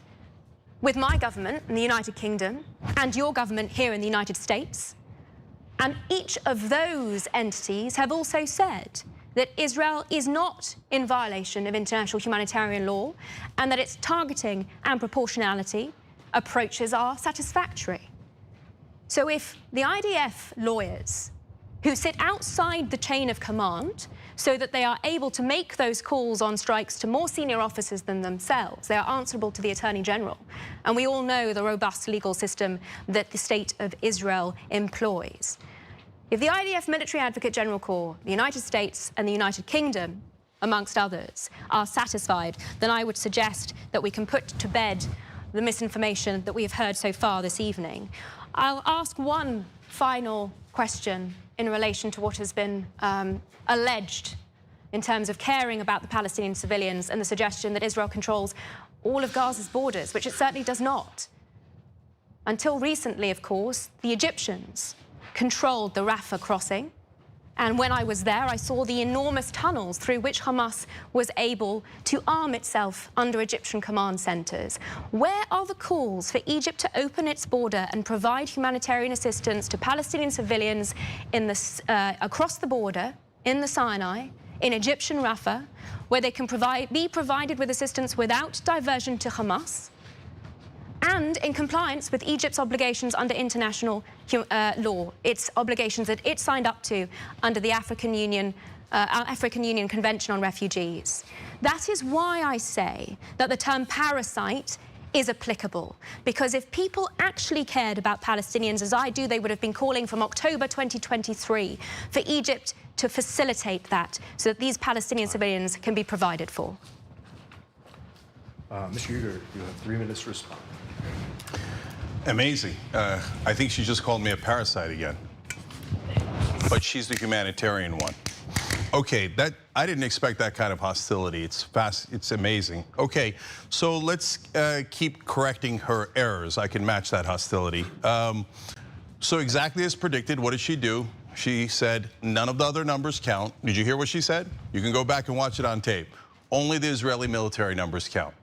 Speaker 6: with my government in the United Kingdom and your government here in the United States. And each of those entities have also said that Israel is not in violation of international humanitarian law and that its targeting and proportionality approaches are satisfactory. So if the IDF lawyers who sit outside the chain of command so that they are able to make those calls on strikes to more senior officers than themselves, they are answerable to the Attorney General. And we all know the robust legal system that the State of Israel employs. If the IDF Military Advocate General Corps, the United States and the United Kingdom, amongst others, are satisfied, then I would suggest that we can put to bed the misinformation that we have heard so far this evening. I'll ask one final question in relation to what has been alleged in terms of caring about the Palestinian civilians and the suggestion that Israel controls all of Gaza's borders, which it certainly does not. Until recently, of course, the Egyptians controlled the Rafah crossing. And when I was there, I saw the enormous tunnels through which Hamas was able to arm itself under Egyptian command centres. Where are the calls for Egypt to open its border and provide humanitarian assistance to Palestinian civilians in the, across the border, in the Sinai, in Egyptian Rafah, where they can be provided with assistance without diversion to Hamas, and in compliance with Egypt's obligations under international law, its obligations that it signed up to under the African Union Convention on Refugees. That is why I say that the term parasite is applicable, because if people actually cared about Palestinians as I do, they would have been calling from October 2023 for Egypt to facilitate that so that these Palestinian civilians can be provided for.
Speaker 5: Mr. Uygur, you have 3 minutes to respond.
Speaker 4: Amazing. I think she just called me a parasite again. But she's the humanitarian one. Okay, that I didn't expect that kind of hostility. It's fast, it's amazing. Okay, so let's keep correcting her errors. I can match that hostility. So exactly as predicted, what did she do? She said none of the other numbers count. Did you hear what she said? You can go back and watch it on tape. Only the Israeli military numbers count.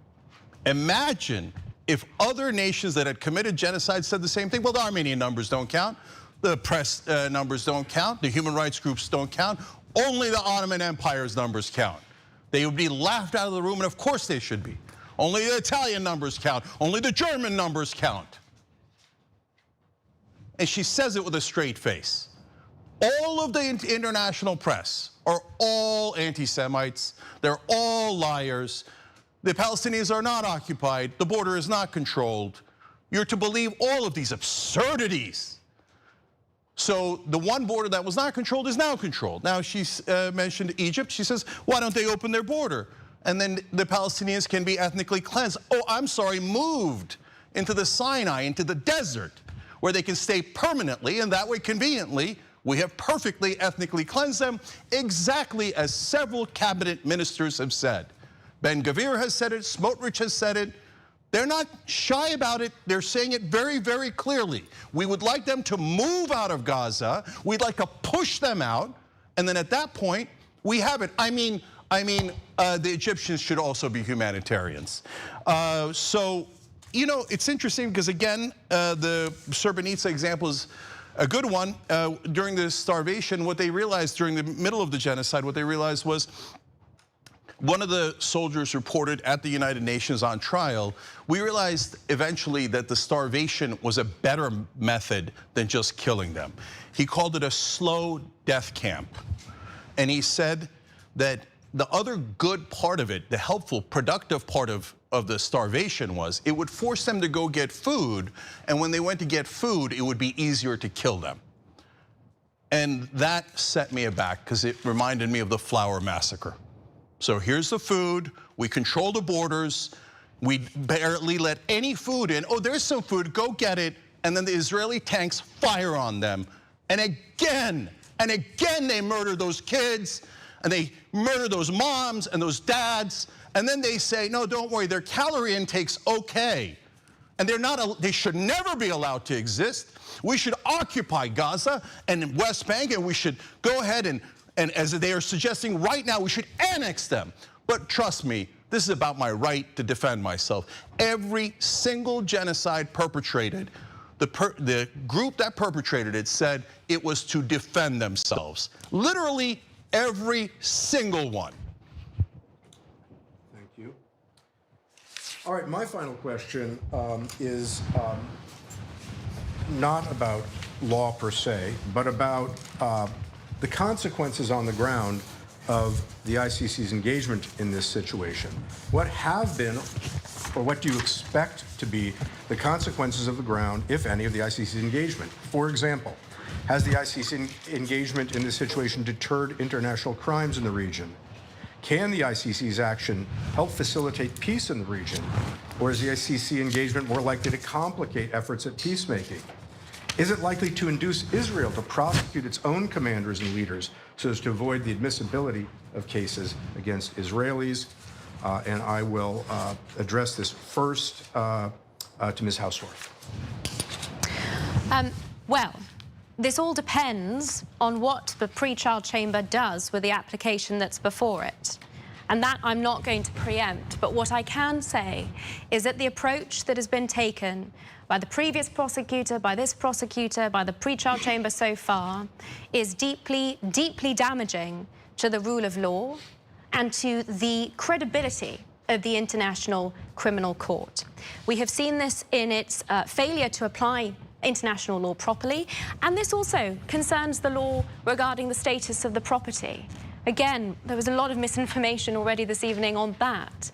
Speaker 4: Imagine if other nations that had committed genocide said the same thing. Well, the Armenian numbers don't count. The press numbers don't count. The human rights groups don't count. Only the Ottoman Empire's numbers count. They would be laughed out of the room, and of course they should be. Only the Italian numbers count. Only the German numbers count. And she says it with a straight face. All of the international press are all anti-Semites. They're all liars. The Palestinians are not occupied. The border is not controlled. You're to believe all of these absurdities. So the one border that was not controlled is now controlled. Now she's mentioned Egypt. She says, why don't they open their border? And then the Palestinians can be ethnically cleansed. Oh, I'm sorry, moved into the Sinai, into the desert, where they can stay permanently, and that way conveniently, we have perfectly ethnically cleansed them, exactly as several cabinet ministers have said. Ben-Gvir has said it, Smotrich has said it. They're not shy about it. They're saying it very, very clearly. We would like them to move out of Gaza. We'd like to push them out. And then at that point, we have it. I mean, the Egyptians should also be humanitarians. So, you know, it's interesting because, again, the Srebrenica example is a good one. During the starvation, what they realized during the middle of the genocide, what they realized was one of the soldiers reported at the United Nations on trial, we realized eventually that the starvation was a better method than just killing them. He called it a slow death camp. And he said that the other good part of it, the helpful, productive part of the starvation was it would force them to go get food. And when they went to get food, it would be easier to kill them. And that set me aback because it reminded me of the flour massacre. So here's the food, we control the borders, we barely let any food in. Oh, there's some food, go get it. And then the Israeli tanks fire on them. And again they murder those kids, and they murder those moms and those dads. And then they say, no, don't worry, their calorie intake's okay. And they should never be allowed to exist. We should occupy Gaza and West Bank, and we should go ahead and as they are suggesting right now, we should annex them. But trust me, this is about my right to defend myself. Every single genocide perpetrated, the group that perpetrated it said it was to defend themselves. Literally every single one.
Speaker 5: Thank you. All right, my final question is not about law per se, but about the consequences on the ground of the ICC's engagement in this situation. What have been, or what do you expect to be, the consequences of the ground, if any, of the ICC's engagement? For example, Has the ICC engagement in this situation deterred international crimes in the region? Can the ICC's action help facilitate peace in the region? Or is the ICC engagement more likely to complicate efforts at peacemaking? Is it likely to induce Israel to prosecute its own commanders and leaders so as to avoid the admissibility of cases against Israelis? And I will address this first to Ms. Hausdorff.
Speaker 6: Well, this all depends on what the pre-trial chamber does with the application that's before it. And that I'm not going to preempt. But what I can say is that the approach that has been taken by the previous prosecutor, by this prosecutor, by the pre-trial chamber so far, is deeply, deeply damaging to the rule of law and to the credibility of the International Criminal Court. We have seen this in its failure to apply international law properly, and this also concerns the law regarding the status of the property. Again, there was a lot of misinformation already this evening on that.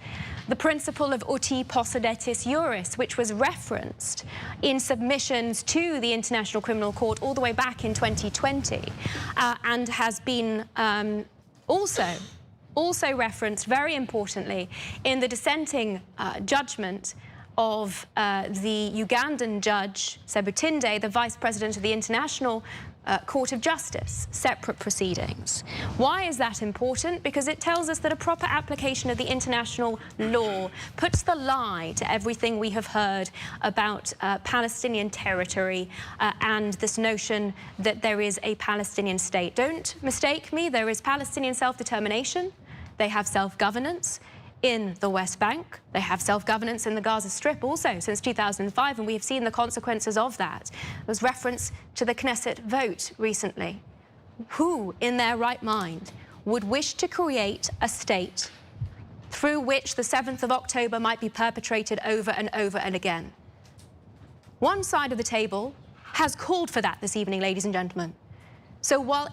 Speaker 6: The principle of uti possidetis juris, which was referenced in submissions to the International Criminal Court all the way back in 2020, and has been also referenced very importantly in the dissenting judgment of the Ugandan judge Sebutinde, the vice president of the International Court of Justice, separate proceedings. Why is that important? Because it tells us that a proper application of the international law puts the lie to everything we have heard about Palestinian territory and this notion that there is a Palestinian state. Don't mistake me, there is Palestinian self-determination. They have self-governance in the West Bank. They have self-governance in the Gaza Strip also since 2005, and we have seen the consequences of that. There was reference to the Knesset vote recently. Who, in their right mind, would wish to create a state through which the 7th of October might be perpetrated over and over and again? One side of the table has called for that this evening, ladies and gentlemen. So while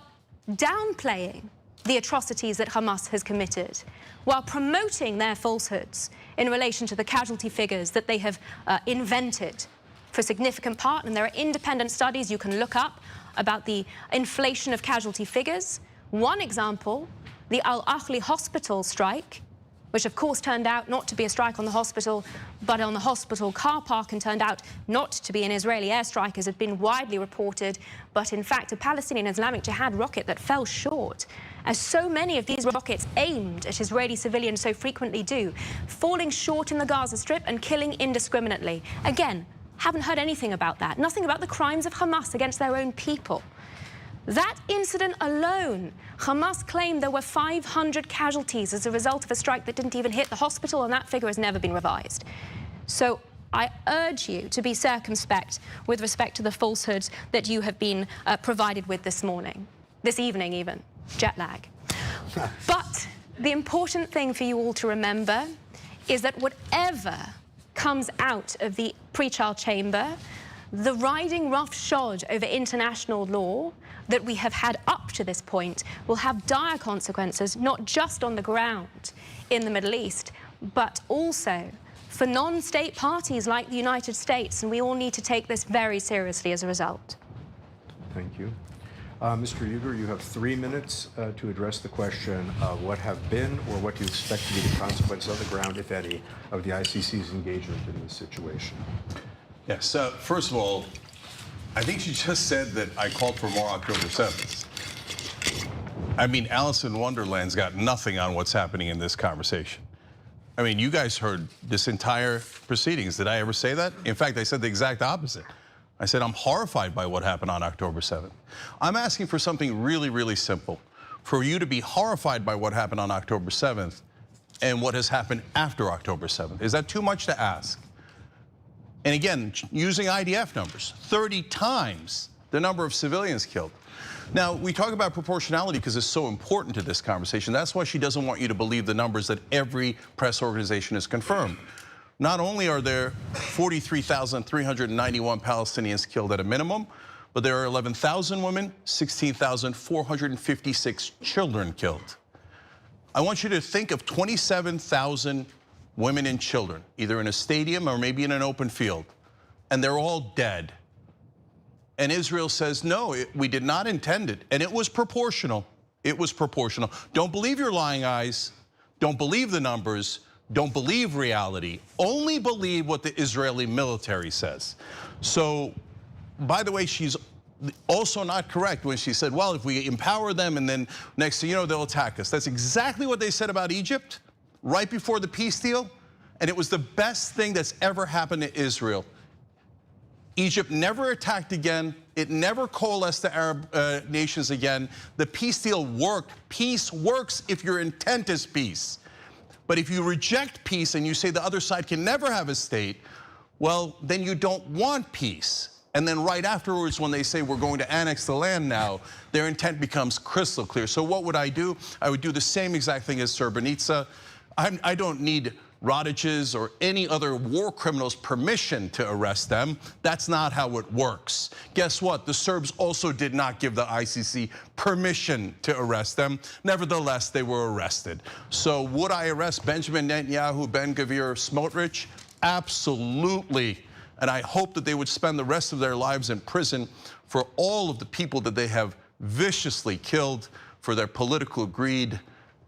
Speaker 6: downplaying the atrocities that Hamas has committed, while promoting their falsehoods in relation to the casualty figures that they have invented for a significant part, and there are independent studies you can look up about the inflation of casualty figures. One example, the Al-Ahli hospital strike, which of course turned out not to be a strike on the hospital, but on the hospital car park, and turned out not to be an Israeli airstrike as had been widely reported, but in fact a Palestinian Islamic Jihad rocket that fell short, as so many of these rockets aimed at Israeli civilians so frequently do, falling short in the Gaza Strip and killing indiscriminately. Again, haven't heard anything about that. Nothing about the crimes of Hamas against their own people. That incident alone, Hamas claimed there were 500 casualties as a result of a strike that didn't even hit the hospital, and that figure has never been revised. So I urge you to be circumspect with respect to the falsehoods that you have been provided with this evening even. Jet lag. But the important thing for you all to remember is that whatever comes out of the pre-trial chamber, the riding roughshod over international law that we have had up to this point will have dire consequences, not just on the ground in the Middle East, but also for non-state parties like the United States, and we all need to take this very seriously as a result.
Speaker 5: Thank you. Mr. Uygur, you have 3 minutes to address the question of what have been or what you expect to be the consequences on the ground, if any, of the ICC's engagement in this situation.
Speaker 4: Yes, first of all, I think she just said that I called for more October 7th. I mean, Alice in Wonderland's got nothing on what's happening in this conversation. I mean, you guys heard this entire proceedings. Did I ever say that? In fact, I said the exact opposite. I said I'm horrified by what happened on October 7th. I'm asking for something really, really simple. For you to be horrified by what happened on October 7th and what has happened after October 7th. Is that too much to ask? And again, using IDF numbers, 30 times the number of civilians killed. Now, we talk about proportionality because it's so important to this conversation. That's why she doesn't want you to believe the numbers that every press organization has confirmed. Not only are there 43,391 Palestinians killed at a minimum, but there are 11,000 women, 16,456 children killed. I want you to think of 27,000 women and children, either in a stadium or maybe in an open field, and they're all dead. And Israel says, no, we did not intend it. And it was proportional. It was proportional. Don't believe your lying eyes. Don't believe the numbers. Don't believe reality. Only believe what the Israeli military says. So, by the way, she's also not correct when she said, well, if we empower them and then next thing you know, they'll attack us. That's exactly what they said about Egypt right before the peace deal. And it was the best thing that's ever happened to Israel. Egypt never attacked again. It never coalesced the Arab nations again. The peace deal worked. Peace works if your intent is peace. But if you reject peace and you say the other side can never have a state, well, then you don't want peace. And then right afterwards, when they say we're going to annex the land now, their intent becomes crystal clear. So what would I do? I would do the same exact thing as Srebrenica. I don't need Radić's or any other war criminals' permission to arrest them. That's not how it works. Guess what? The Serbs also did not give the ICC permission to arrest them. Nevertheless, they were arrested. So would I arrest Benjamin Netanyahu, Ben Gvir, Smotrich? Absolutely. And I hope that they would spend the rest of their lives in prison for all of the people that they have viciously killed, for their political greed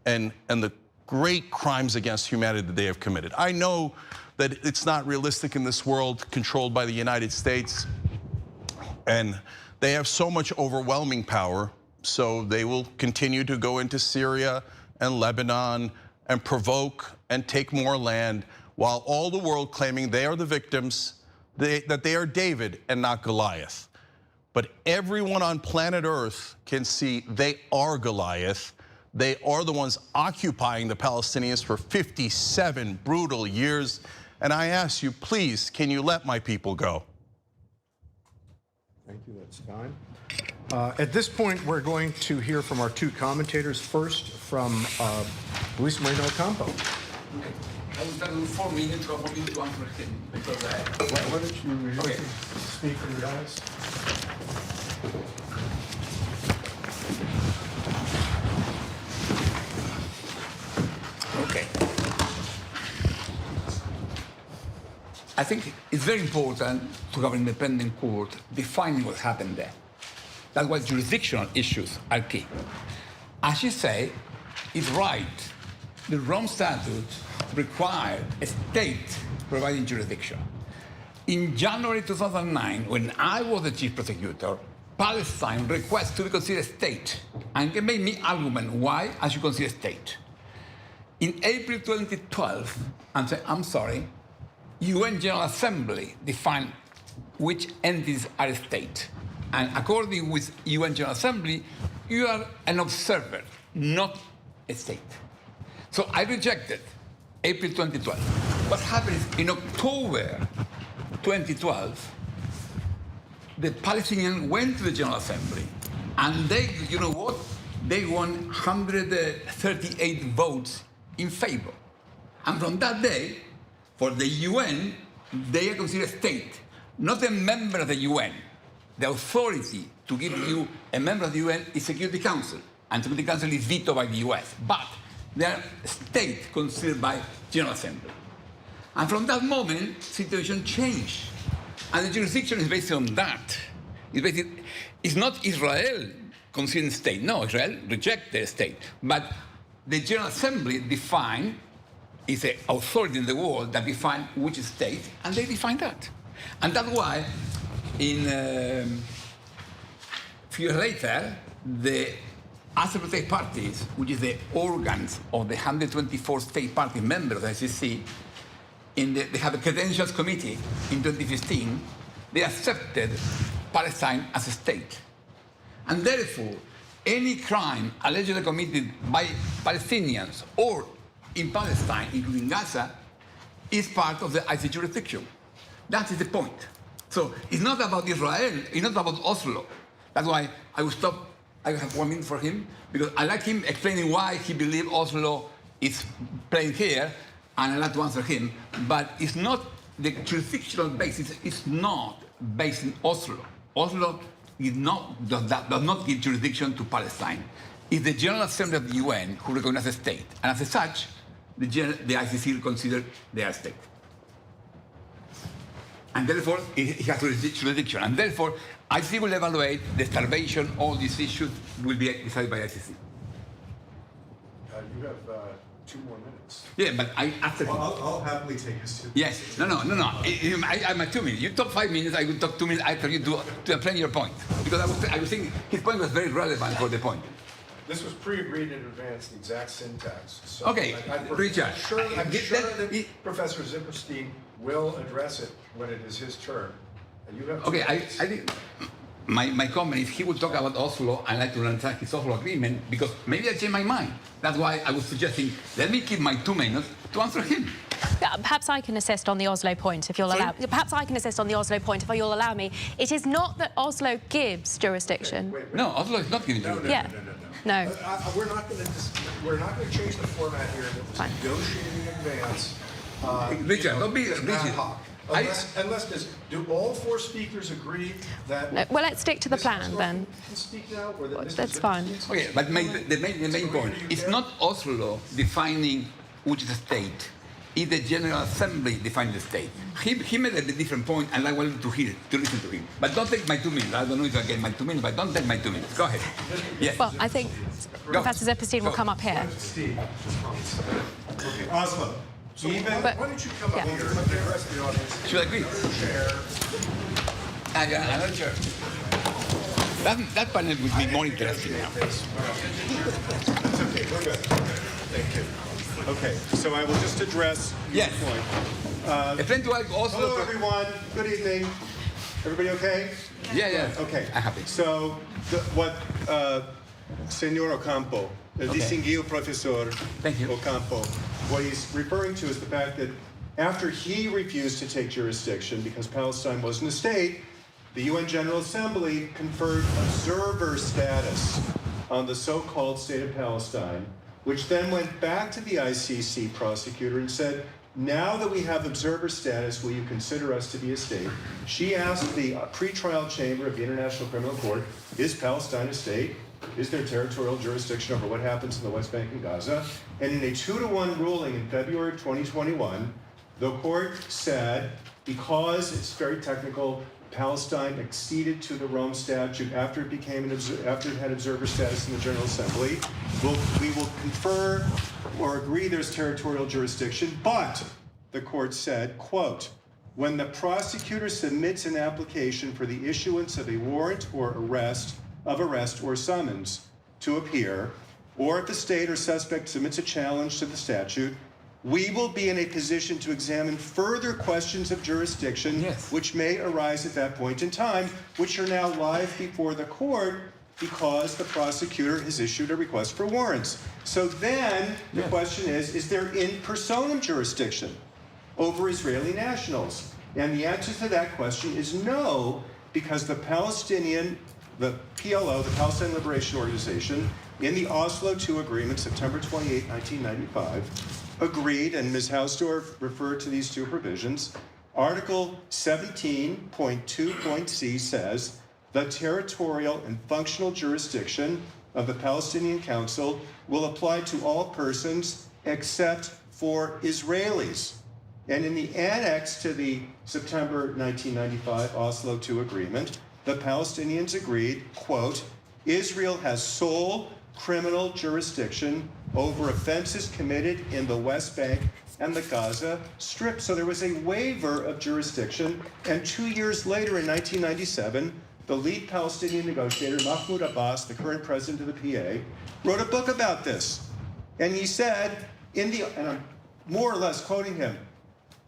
Speaker 4: and the great crimes against humanity that they have committed. I know that it's not realistic in this world controlled by the United States, and they have so much overwhelming power, so they will continue to go into Syria and Lebanon and provoke and take more land, while all the world claiming they are the victims, that they are David and not Goliath. But everyone on planet Earth can see they are Goliath. They are the ones occupying the Palestinians for 57 brutal years. And I ask you, please, can you let my people go?
Speaker 5: Thank you, that's time. At this point, we're going to hear from our two commentators. First, from Luis Moreno Ocampo.
Speaker 7: I will start with 4 minutes for me to answer him because
Speaker 2: Why don't you speak from your eyes?
Speaker 7: Okay. I think it's very important to have an independent court defining what happened there. That's why jurisdictional issues are key. As you say, it's right. The Rome Statute required a state providing jurisdiction. In January 2009, when I was the chief prosecutor, Palestine requested to be considered a state, and they made me argument why I should consider a state. In April 2012, I'm sorry, UN General Assembly defined which entities are a state. And according with UN General Assembly, you are an observer, not a state. So I rejected April 2012. What happened is in October 2012, the Palestinians went to the General Assembly, and they, you know what? They won 138 votes in favor. And from that day, for the UN, they are considered a state, not a member of the UN. The authority to give you a member of the UN is Security Council, and Security Council is vetoed by the US. But they are state considered by General Assembly. And from that moment, situation changed. And the jurisdiction is based on that. It's not Israel considered state. No, Israel rejected the state. But the General Assembly defined, is an authority in the world that define which is state, and they define that. And that's why, in a few years later, the Associated Parties, which is the organs of the 124 state party members of the ICC, they have a credentials committee in 2015, they accepted Palestine as a state. And therefore, any crime allegedly committed by Palestinians or in Palestine, including Gaza, is part of the ICC jurisdiction. That is the point. So it's not about Israel, it's not about Oslo. That's why I will stop. I have 1 minute for him, because I like him explaining why he believes Oslo is playing here, and I like to answer him. But it's not, the jurisdictional basis is not based in Oslo. Oslo does not give jurisdiction to Palestine. It's the General Assembly of the UN who recognizes a state. And as such, the ICC considers they are a state. And therefore, it has jurisdiction. And therefore, ICC will evaluate the starvation, all these issues will be decided by ICC.
Speaker 5: You have 2 more minutes.
Speaker 7: Yeah, but after...
Speaker 5: Well, I'll happily take his 2 minutes.
Speaker 7: Yes, no. I'm at 2 minutes. You talk 5 minutes, I will talk 2 minutes after you to explain your point. Because I was thinking his point was very relevant for the point.
Speaker 5: This was pre-agreed in advance, the exact syntax. So
Speaker 7: Okay, Richard.
Speaker 5: I'm sure that Professor Zipperstein will address it when it is his turn. And you have
Speaker 7: Okay, I think my comment is he will talk about Oslo and like to attack his Oslo agreement because maybe I changed my mind. That's why I was suggesting let me keep my 2 minutes to answer him.
Speaker 6: Perhaps I can assist on the Oslo point, if you'll allow. Perhaps I can assist on the Oslo point, if you'll allow me. It is not that Oslo gives jurisdiction.
Speaker 5: Wait.
Speaker 7: No, Oslo is not giving jurisdiction.
Speaker 6: No.
Speaker 5: We're not going to change the format here. It was negotiated in advance.
Speaker 7: Richard, don't be
Speaker 5: ad hoc. Unless do all 4 speakers agree that?
Speaker 6: No, well, let's stick to the plan
Speaker 5: Hausdorff
Speaker 6: then.
Speaker 5: Can speak now, or that
Speaker 6: That's fine.
Speaker 7: Okay, but the main point is not Oslo defining which is a state. It's the General Assembly defining the state. He made a different point, and I wanted to listen to him. But don't take my 2 minutes. I don't know if I get my 2 minutes, but don't take my 2 minutes. Go ahead. Yes.
Speaker 6: Well, I think Professor Zipperstein will come up here.
Speaker 5: Steve, okay, Oslo.
Speaker 6: But-
Speaker 5: Why don't you come up here and let the rest of the audience?
Speaker 7: Should I agree?
Speaker 5: Chair.
Speaker 7: Another chair. That panel would be more interesting now.
Speaker 5: That's okay, we're good. Thank you. Okay, so I will just address your
Speaker 7: Yes.
Speaker 5: point.
Speaker 7: Explain to us Oslo.
Speaker 5: Hello, everyone. Good evening. Everybody okay?
Speaker 7: Yeah.
Speaker 5: Okay.
Speaker 7: I'm happy.
Speaker 5: So, what Senor Ocampo, el distinguido profesor
Speaker 7: Thank you.
Speaker 5: Ocampo, what he's referring to is the fact that after he refused to take jurisdiction because Palestine wasn't a state, the UN General Assembly conferred observer status on the so-called state of Palestine, which then went back to the ICC prosecutor and said, now that we have observer status, will you consider us to be a state? She asked the pretrial chamber of the International Criminal Court, is Palestine a state? Is there territorial jurisdiction over what happens in the West Bank and Gaza? And in a 2-to-1 ruling in February of 2021, the court said, because it's very technical, Palestine acceded to the Rome Statute after it had observer status in the General Assembly. We will confer or agree there's territorial jurisdiction, but the court said, quote, when the prosecutor submits an application for the issuance of a warrant or arrest or summons to appear, or if the state or suspect submits a challenge to the statute, we will be in a position to examine further questions of jurisdiction, which may arise at that point in time, which are now live before the court because the prosecutor has issued a request for warrants. So then the question is there in personam jurisdiction over Israeli nationals? And the answer to that question is no, because the PLO, the Palestine Liberation Organization, in the Oslo II Agreement, September 28, 1995, agreed, and Ms. Hausdorff referred to these 2 provisions. Article 17.2.c says the territorial and functional jurisdiction of the Palestinian Council will apply to all persons except for Israelis. And in the annex to the September 1995 Oslo II Agreement, the Palestinians agreed, quote, Israel has sole criminal jurisdiction over offenses committed in the West Bank and the Gaza Strip. So there was a waiver of jurisdiction. And 2 years later, in 1997, the lead Palestinian negotiator, Mahmoud Abbas, the current president of the PA, wrote a book about this. And he said, and I'm more or less quoting him,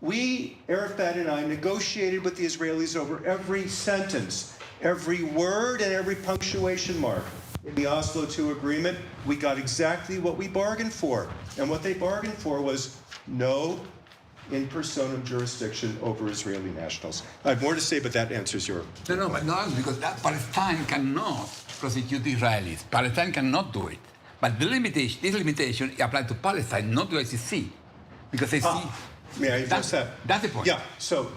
Speaker 5: we, Arafat and I, negotiated with the Israelis over every sentence, every word, and every punctuation mark. In the Oslo II Agreement, we got exactly what we bargained for. And what they bargained for was no in personam jurisdiction over Israeli nationals. I have more to say, but that answers your...
Speaker 7: No, but no, because that Palestine cannot prosecute Israelis. Palestine cannot do it. But this limitation applies to Palestine, not to ICC. Because ICC...
Speaker 5: May I address that?
Speaker 7: That's the point.
Speaker 5: Yeah, so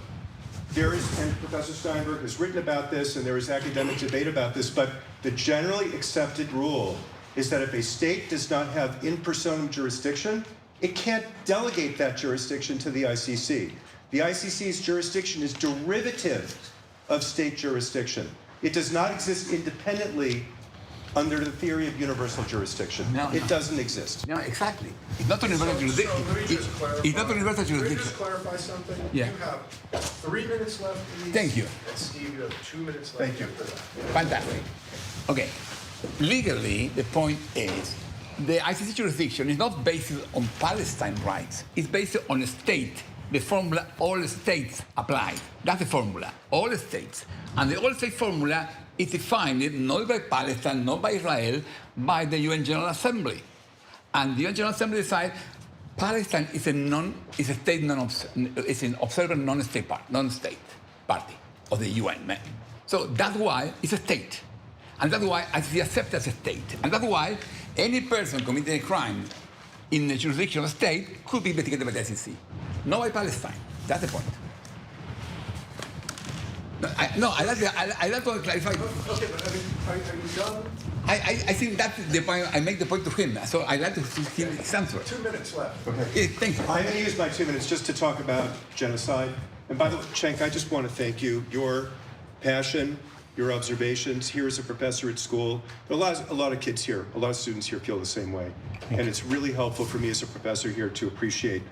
Speaker 5: there is, and Professor Steinberg has written about this, and there is academic debate about this, but the generally accepted rule is that if a state does not have in personam jurisdiction, it can't delegate that jurisdiction to the ICC.
Speaker 8: The ICC's jurisdiction is derivative of state jurisdiction. It does not exist independently under the theory of universal jurisdiction. It doesn't exist.
Speaker 7: No, exactly. It's not universal jurisdiction.
Speaker 5: So let me just clarify.
Speaker 7: It's not universal
Speaker 5: Let me
Speaker 7: jurisdiction.
Speaker 5: just clarify something.
Speaker 7: Yeah.
Speaker 5: You have 3 minutes left, please.
Speaker 7: Thank you.
Speaker 5: And Steve, you have 2 minutes left.
Speaker 8: Thank you.
Speaker 5: after that.
Speaker 7: Fantastic. Okay. Legally, the point is the ICC jurisdiction is not based on Palestine rights. It's based on a state. The formula, all states apply. That's the formula, all states. And the all state formula is defined not by Palestine, not by Israel, by the UN General Assembly. And the UN General Assembly decides Palestine is a state is an observer non-state party of the UN. So that's why it's a state. And that's why ICC accepts as a state. And that's why any person committing a crime in the jurisdiction of a state could be investigated by the ICC. Not by Palestine. That's the point. I like to clarify.
Speaker 5: Okay, but I mean, are you done?
Speaker 7: I think that's the point. I make the point to him. So I like to hear his answer.
Speaker 5: 2 minutes left.
Speaker 8: Okay.
Speaker 7: Thank you.
Speaker 8: I'm going to use my 2 minutes just to talk about genocide. And by the way, Cenk, I just want to thank you. Your passion, your observations here as a professor at school. There are a lot of kids here, a lot of students here feel the same way. And it's really helpful for me as a professor here to appreciate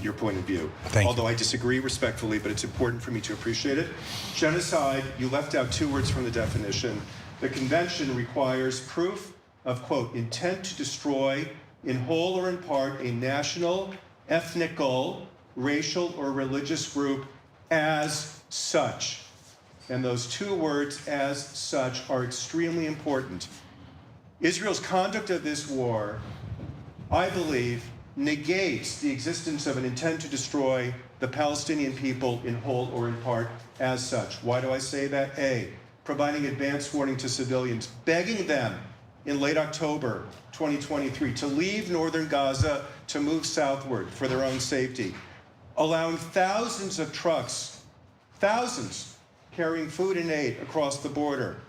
Speaker 8: your point of view. Although I disagree respectfully, but it's important for me to appreciate it. Genocide, you left out 2 words from the definition. The convention requires proof of, quote, intent to destroy in whole or in part a national, ethnical, racial, or religious group as such. And those 2 words, as such, are extremely important. Israel's conduct of this war, I believe, negates the existence of an intent to destroy the Palestinian people in whole or in part as such. Why do I say that? A, providing advance warning to civilians, begging them in late October 2023 to leave northern Gaza to move southward for their own safety, allowing thousands of trucks, thousands, carrying food and aid across the border,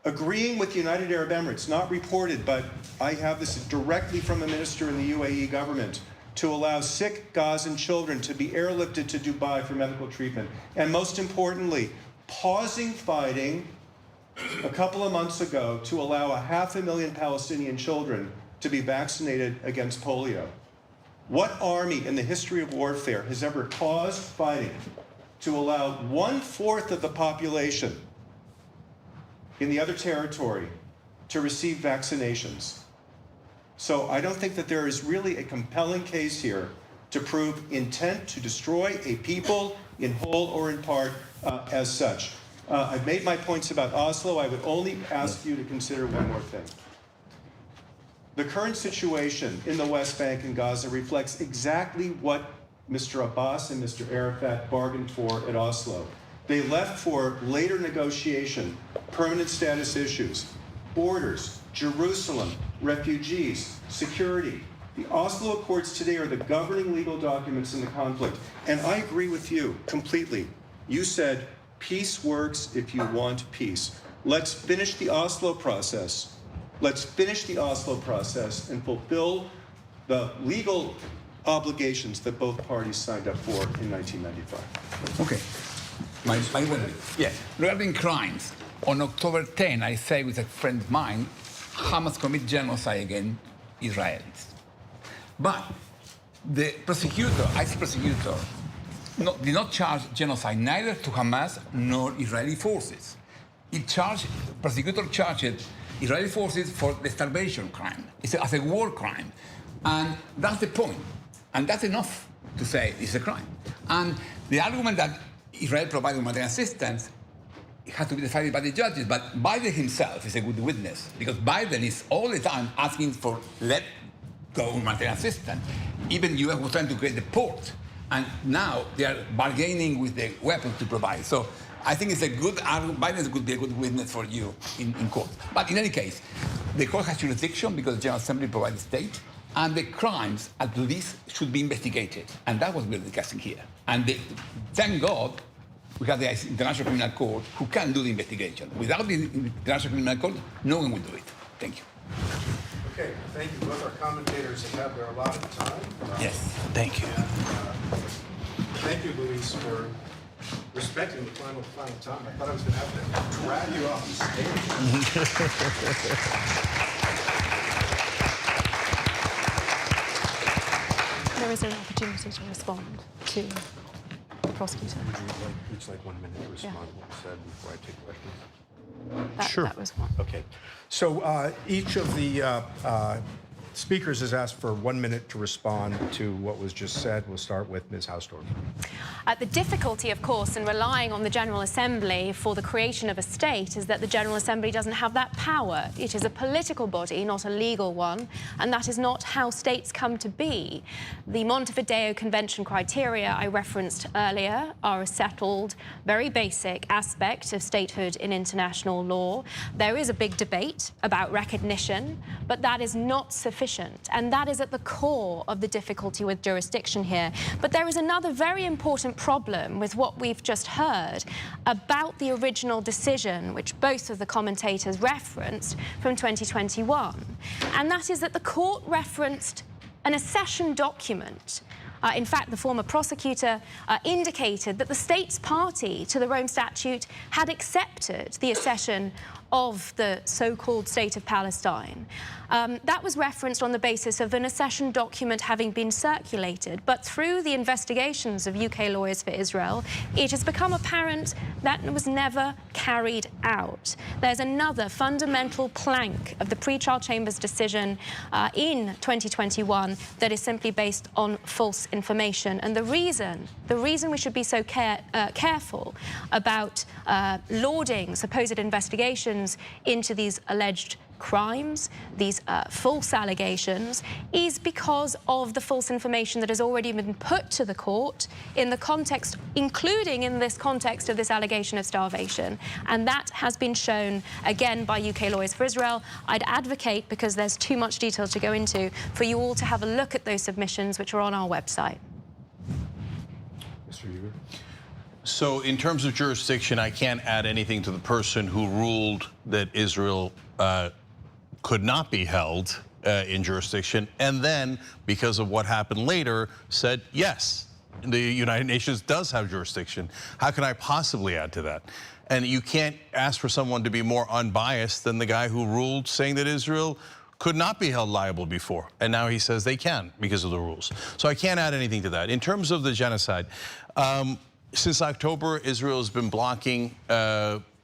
Speaker 8: agreeing with the United Arab Emirates, not reported, but I have this directly from a minister in the UAE government, to allow sick Gazan children to be airlifted to Dubai for medical treatment. And most importantly, pausing fighting a couple of months ago to allow 500,000 Palestinian children to be vaccinated against polio. What army in the history of warfare has ever paused fighting to allow 1/4 of the population in the other territory to receive vaccinations? So I don't think that there is really a compelling case here to prove intent to destroy a people in whole or in part as such. I've made my points about Oslo. I would only ask you to consider one more thing. The current situation in the West Bank and Gaza reflects exactly what Mr. Abbas and Mr. Arafat bargained for at Oslo. They left for later negotiation, permanent status issues, borders, Jerusalem, refugees, security. The Oslo Accords today are the governing legal documents in the conflict. And I agree with you completely. You said peace works if you want peace. Let's finish the Oslo process. Let's finish the Oslo process and fulfill the legal obligations that both parties signed up for in 1995.
Speaker 7: Okay. Yeah. Regarding crimes, on October 10, I say with a friend of mine, Hamas commit genocide against Israelis. But the prosecutor, ICC prosecutor, did not charge genocide neither to Hamas nor Israeli forces. Prosecutor charged Israeli forces for the starvation crime. It's as a war crime. And that's the point. And that's enough to say it's a crime. And the argument that Israel provided humanitarian assistance has to be decided by the judges, but Biden himself is a good witness, because Biden is all the time asking for let go humanitarian assistance. Even U.S. was trying to create the port, and now they are bargaining with the weapons to provide. So I think it's a good argument. Biden could be a good witness for you in court. But in any case, the court has jurisdiction because the General Assembly provides the state, and the crimes at least should be investigated. And that's what we're discussing here. And thank God we have the International Criminal Court who can do the investigation. Without the International Criminal Court, no one will do it. Thank you.
Speaker 5: Okay, thank you. Both our commentators have had their allotted time.
Speaker 7: Yes, thank you.
Speaker 5: Thank you, Luis, for respecting the final time. I thought I was going to have to drag you off the stage.
Speaker 6: There is an opportunity to respond to the prosecutor.
Speaker 5: Would you each like 1 minute to respond to what you said before I take questions?
Speaker 6: That was one.
Speaker 5: Okay. So each of the speakers has asked for 1 minute to respond to what was just said. We'll start with Ms. Hausdorff.
Speaker 6: The difficulty, of course, in relying on the General Assembly for the creation of a state is that the General Assembly doesn't have that power. It is a political body, not a legal one, and that is not how states come to be. The Montevideo Convention criteria I referenced earlier are a settled, very basic aspect of statehood in international law. There is a big debate about recognition, but that is not sufficient. And that is at the core of the difficulty with jurisdiction here. But there is another very important problem with what we've just heard about the original decision, which both of the commentators referenced from 2021. And that is that the court referenced an accession document. In fact, the former prosecutor indicated that the state's party to the Rome Statute had accepted the accession of the so-called State of Palestine. That was referenced on the basis of an accession document having been circulated, but through the investigations of UK lawyers for Israel, it has become apparent that it was never carried out. There's another fundamental plank of the pre-trial chamber's decision in 2021 that is simply based on false information. And the reason we should be so careful about lauding supposed investigations into these alleged crimes, these false allegations, is because of the false information that has already been put to the court in the context, including in this context of this allegation of starvation. And that has been shown, again, by UK Lawyers for Israel. I'd advocate, because there's too much detail to go into, for you all to have a look at those submissions, which are on our website.
Speaker 5: Mr. Uygur.
Speaker 4: So in terms of jurisdiction, I can't add anything to the person who ruled that Israel could not be held in jurisdiction, and then, because of what happened later, said, yes, the United Nations does have jurisdiction. How can I possibly add to that? And you can't ask for someone to be more unbiased than the guy who ruled saying that Israel could not be held liable before, and now he says they can because of the rules. So I can't add anything to that. In terms of the genocide, since October, Israel has been blocking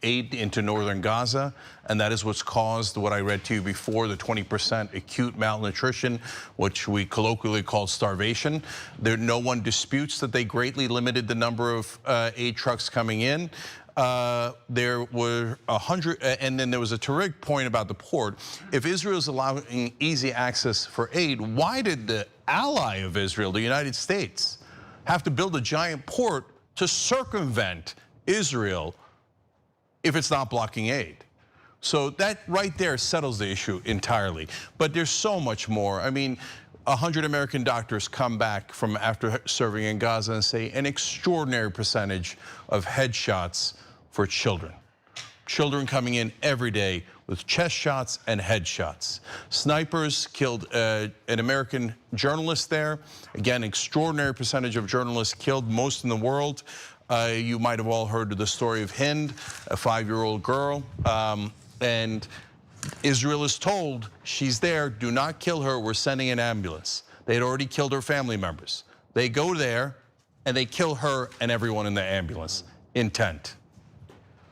Speaker 4: aid into northern Gaza, and that is what's caused what I read to you before, the 20% acute malnutrition, which we colloquially call starvation. No one disputes that they greatly limited the number of aid trucks coming in. There were 100, and then there was a terrific point about the port. If Israel is allowing easy access for aid, why did the ally of Israel, the United States, have to build a giant port to circumvent Israel if it's not blocking aid? So that right there settles the issue entirely. But there's so much more. I mean, 100 American doctors come back from after serving in Gaza and say an extraordinary percentage of headshots for children. Children coming in every day with chest shots and headshots. Snipers killed an American journalist there. Again, extraordinary percentage of journalists killed, most in the world. You might have all heard of the story of Hind, a 5-year-old girl. And Israel is told, she's there, do not kill her, we're sending an ambulance. They had already killed her family members. They go there and they kill her and everyone in the ambulance. Intent.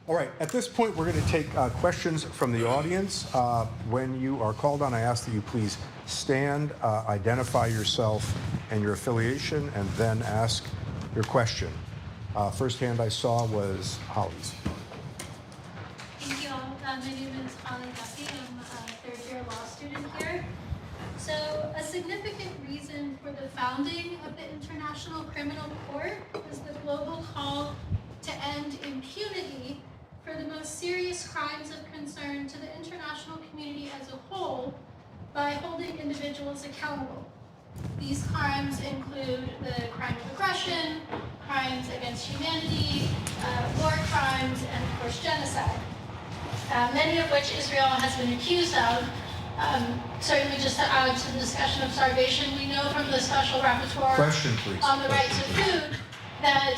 Speaker 5: All right, at this point, we're going to take questions from the audience. When you are called on, I ask that you please stand, identify yourself and your affiliation, and then ask your question. First hand I saw was Holly's.
Speaker 9: Thank you all. My name is Holly Duffy. I'm a third-year law student here. So a significant reason for the founding of the International Criminal Court was the global call to end impunity for the most serious crimes of concern to the international community as a whole by holding individuals accountable. These crimes include the crime of aggression, crimes against humanity, war crimes, and of course genocide. Many of which Israel has been accused of. Certainly just to add to the discussion of starvation, we know from the special rapporteur
Speaker 5: Question, please.
Speaker 9: on the right to food that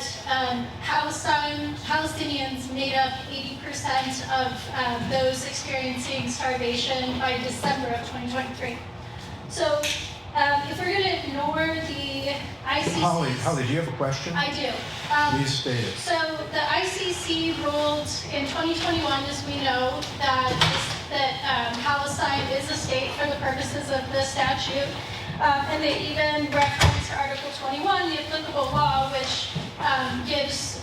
Speaker 9: Palestinians made up 80% of those experiencing starvation by December of 2023. So if we're going to ignore the ICC...
Speaker 5: Holly, do you have a question?
Speaker 9: I do.
Speaker 5: Please state it.
Speaker 9: So the ICC ruled in 2021, as we know, that Palestine is a state for the purposes of the statute. And they even reference Article 21, the applicable law, which gives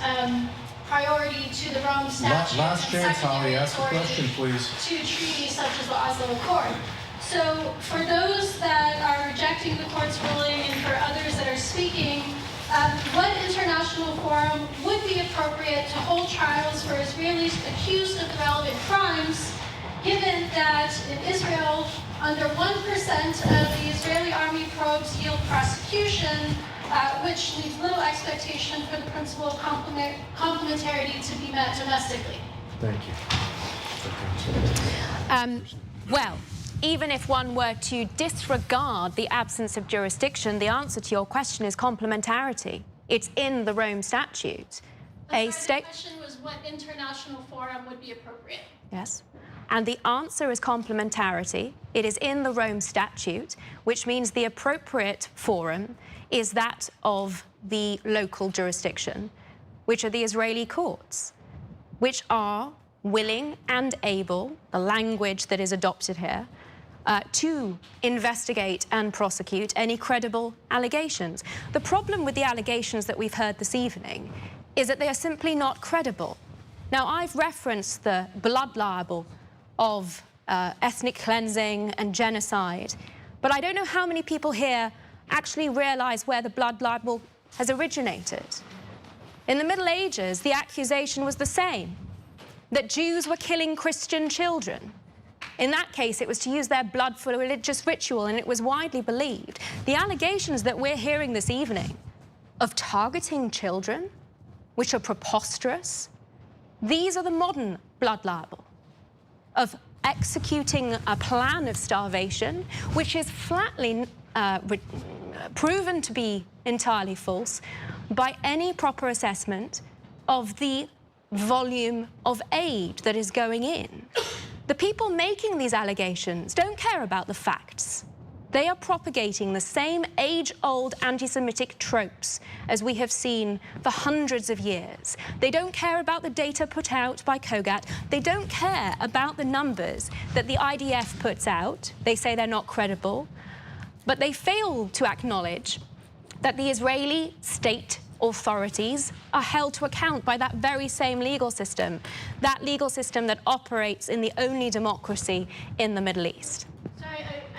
Speaker 9: priority to the Rome Statute.
Speaker 5: Last chance, Holly, ask a question, please.
Speaker 9: To treaties such as the Oslo Accord. So for those that are rejecting the court's ruling and for others that are speaking, what international forum would be appropriate to hold trials for Israelis accused of the relevant crimes, given that in Israel, under 1% of the Israeli army probes yield prosecution, which leaves little expectation for the principle of complementarity to be met domestically?
Speaker 5: Thank you.
Speaker 6: Well, even if one were to disregard the absence of jurisdiction, the answer to your question is complementarity. It's in the Rome Statute.
Speaker 9: The question was what international forum would be appropriate?
Speaker 6: Yes. And the answer is complementarity. It is in the Rome Statute, which means the appropriate forum is that of the local jurisdiction, which are the Israeli courts, which are willing and able, the language that is adopted here, to investigate and prosecute any credible allegations. The problem with the allegations that we've heard this evening is that they are simply not credible. Now, I've referenced the blood libel of ethnic cleansing and genocide, but I don't know how many people here actually realize where the blood libel has originated. In the Middle Ages, the accusation was the same, that Jews were killing Christian children. In that case, it was to use their blood for a religious ritual, and it was widely believed. The allegations that we're hearing this evening of targeting children, which are preposterous, these are the modern blood libel, of executing a plan of starvation, which is flatly proven to be entirely false by any proper assessment of the volume of aid that is going in. The people making these allegations don't care about the facts. They are propagating the same age-old anti-Semitic tropes as we have seen for hundreds of years. They don't care about the data put out by COGAT. They don't care about the numbers that the IDF puts out. They say they're not credible. But they fail to acknowledge that the Israeli state authorities are held to account by that very same legal system, that legal system that operates in the only democracy in the Middle East.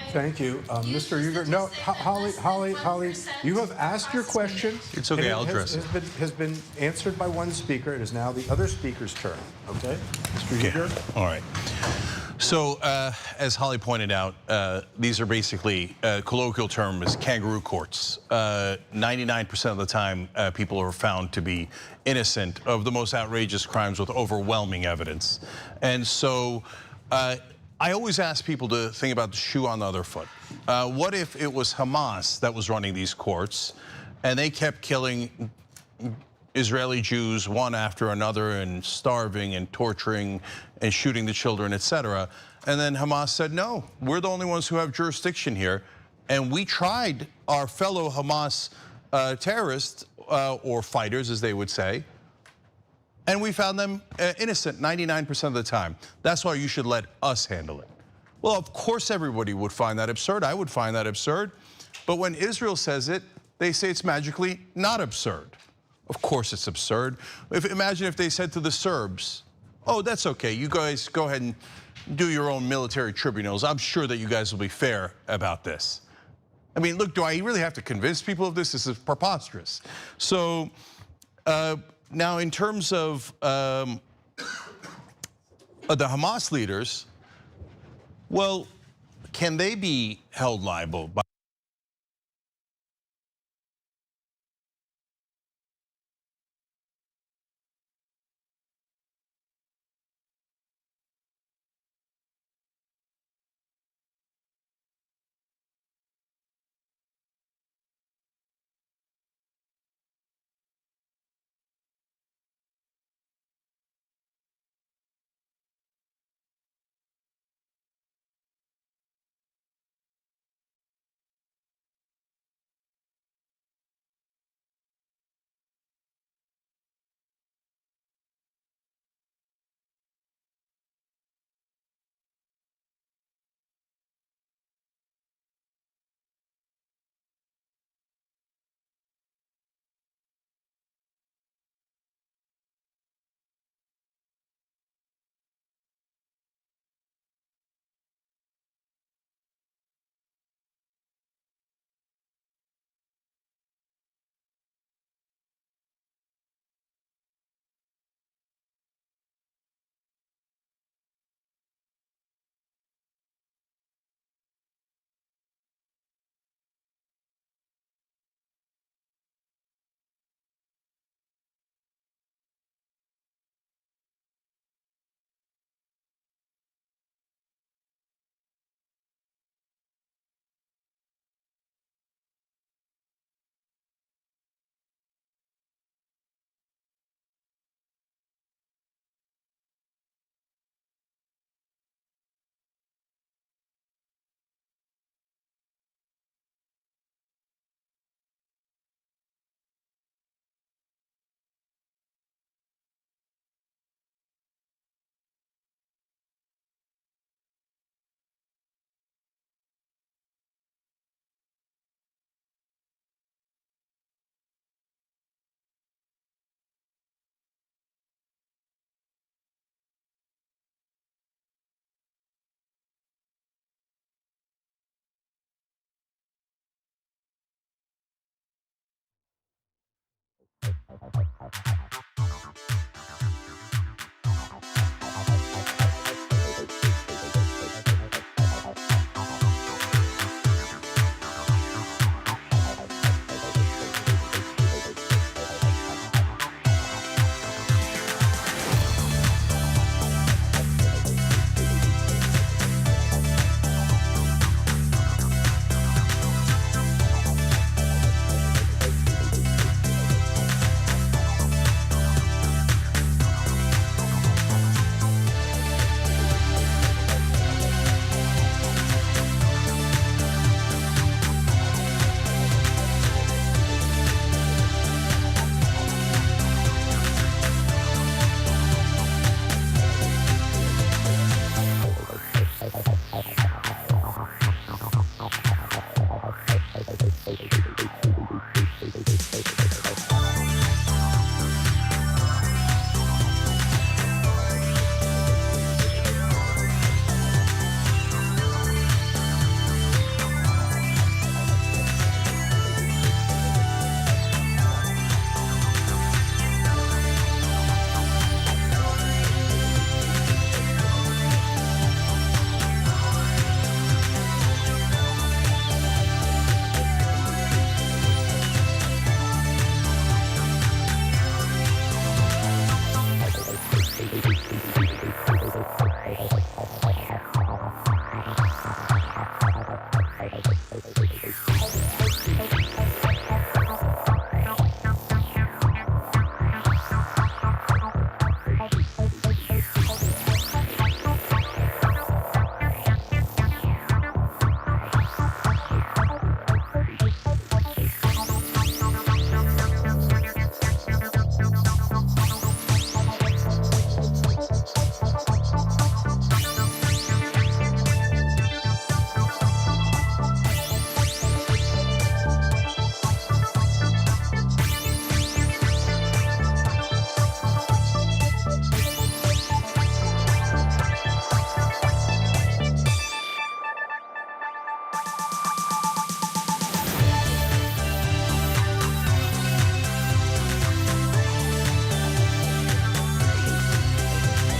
Speaker 5: Thank you. Mr. Uygur. No, Holly, you have asked your question.
Speaker 4: It's okay, I'll address it.
Speaker 5: Has been answered by one speaker. It is now the other speaker's turn, okay? Mr. Uygur.
Speaker 4: All right. So, as Holly pointed out, these are basically, colloquial term is kangaroo courts. 99% of the time, people are found to be innocent of the most outrageous crimes with overwhelming evidence. And so, I always ask people to think about the shoe on the other foot. What if it was Hamas that was running these courts, and they kept killing Israeli Jews one after another and starving and torturing and shooting the children, etc. And then Hamas said, no, we're the only ones who have jurisdiction here. And we tried our fellow Hamas terrorists, or fighters as they would say, and we found them innocent 99% of the time. That's why you should let us handle it. Well, of course everybody would find that absurd. I would find that absurd. But when Israel says it, they say it's magically not absurd. Of course it's absurd. Imagine if they said to the Serbs, oh, that's okay, you guys go ahead and do your own military tribunals. I'm sure that you guys will be fair about this. I mean, look, do I really have to convince people of this? This is preposterous. So now in terms of the Hamas leaders, well, can they be held liable by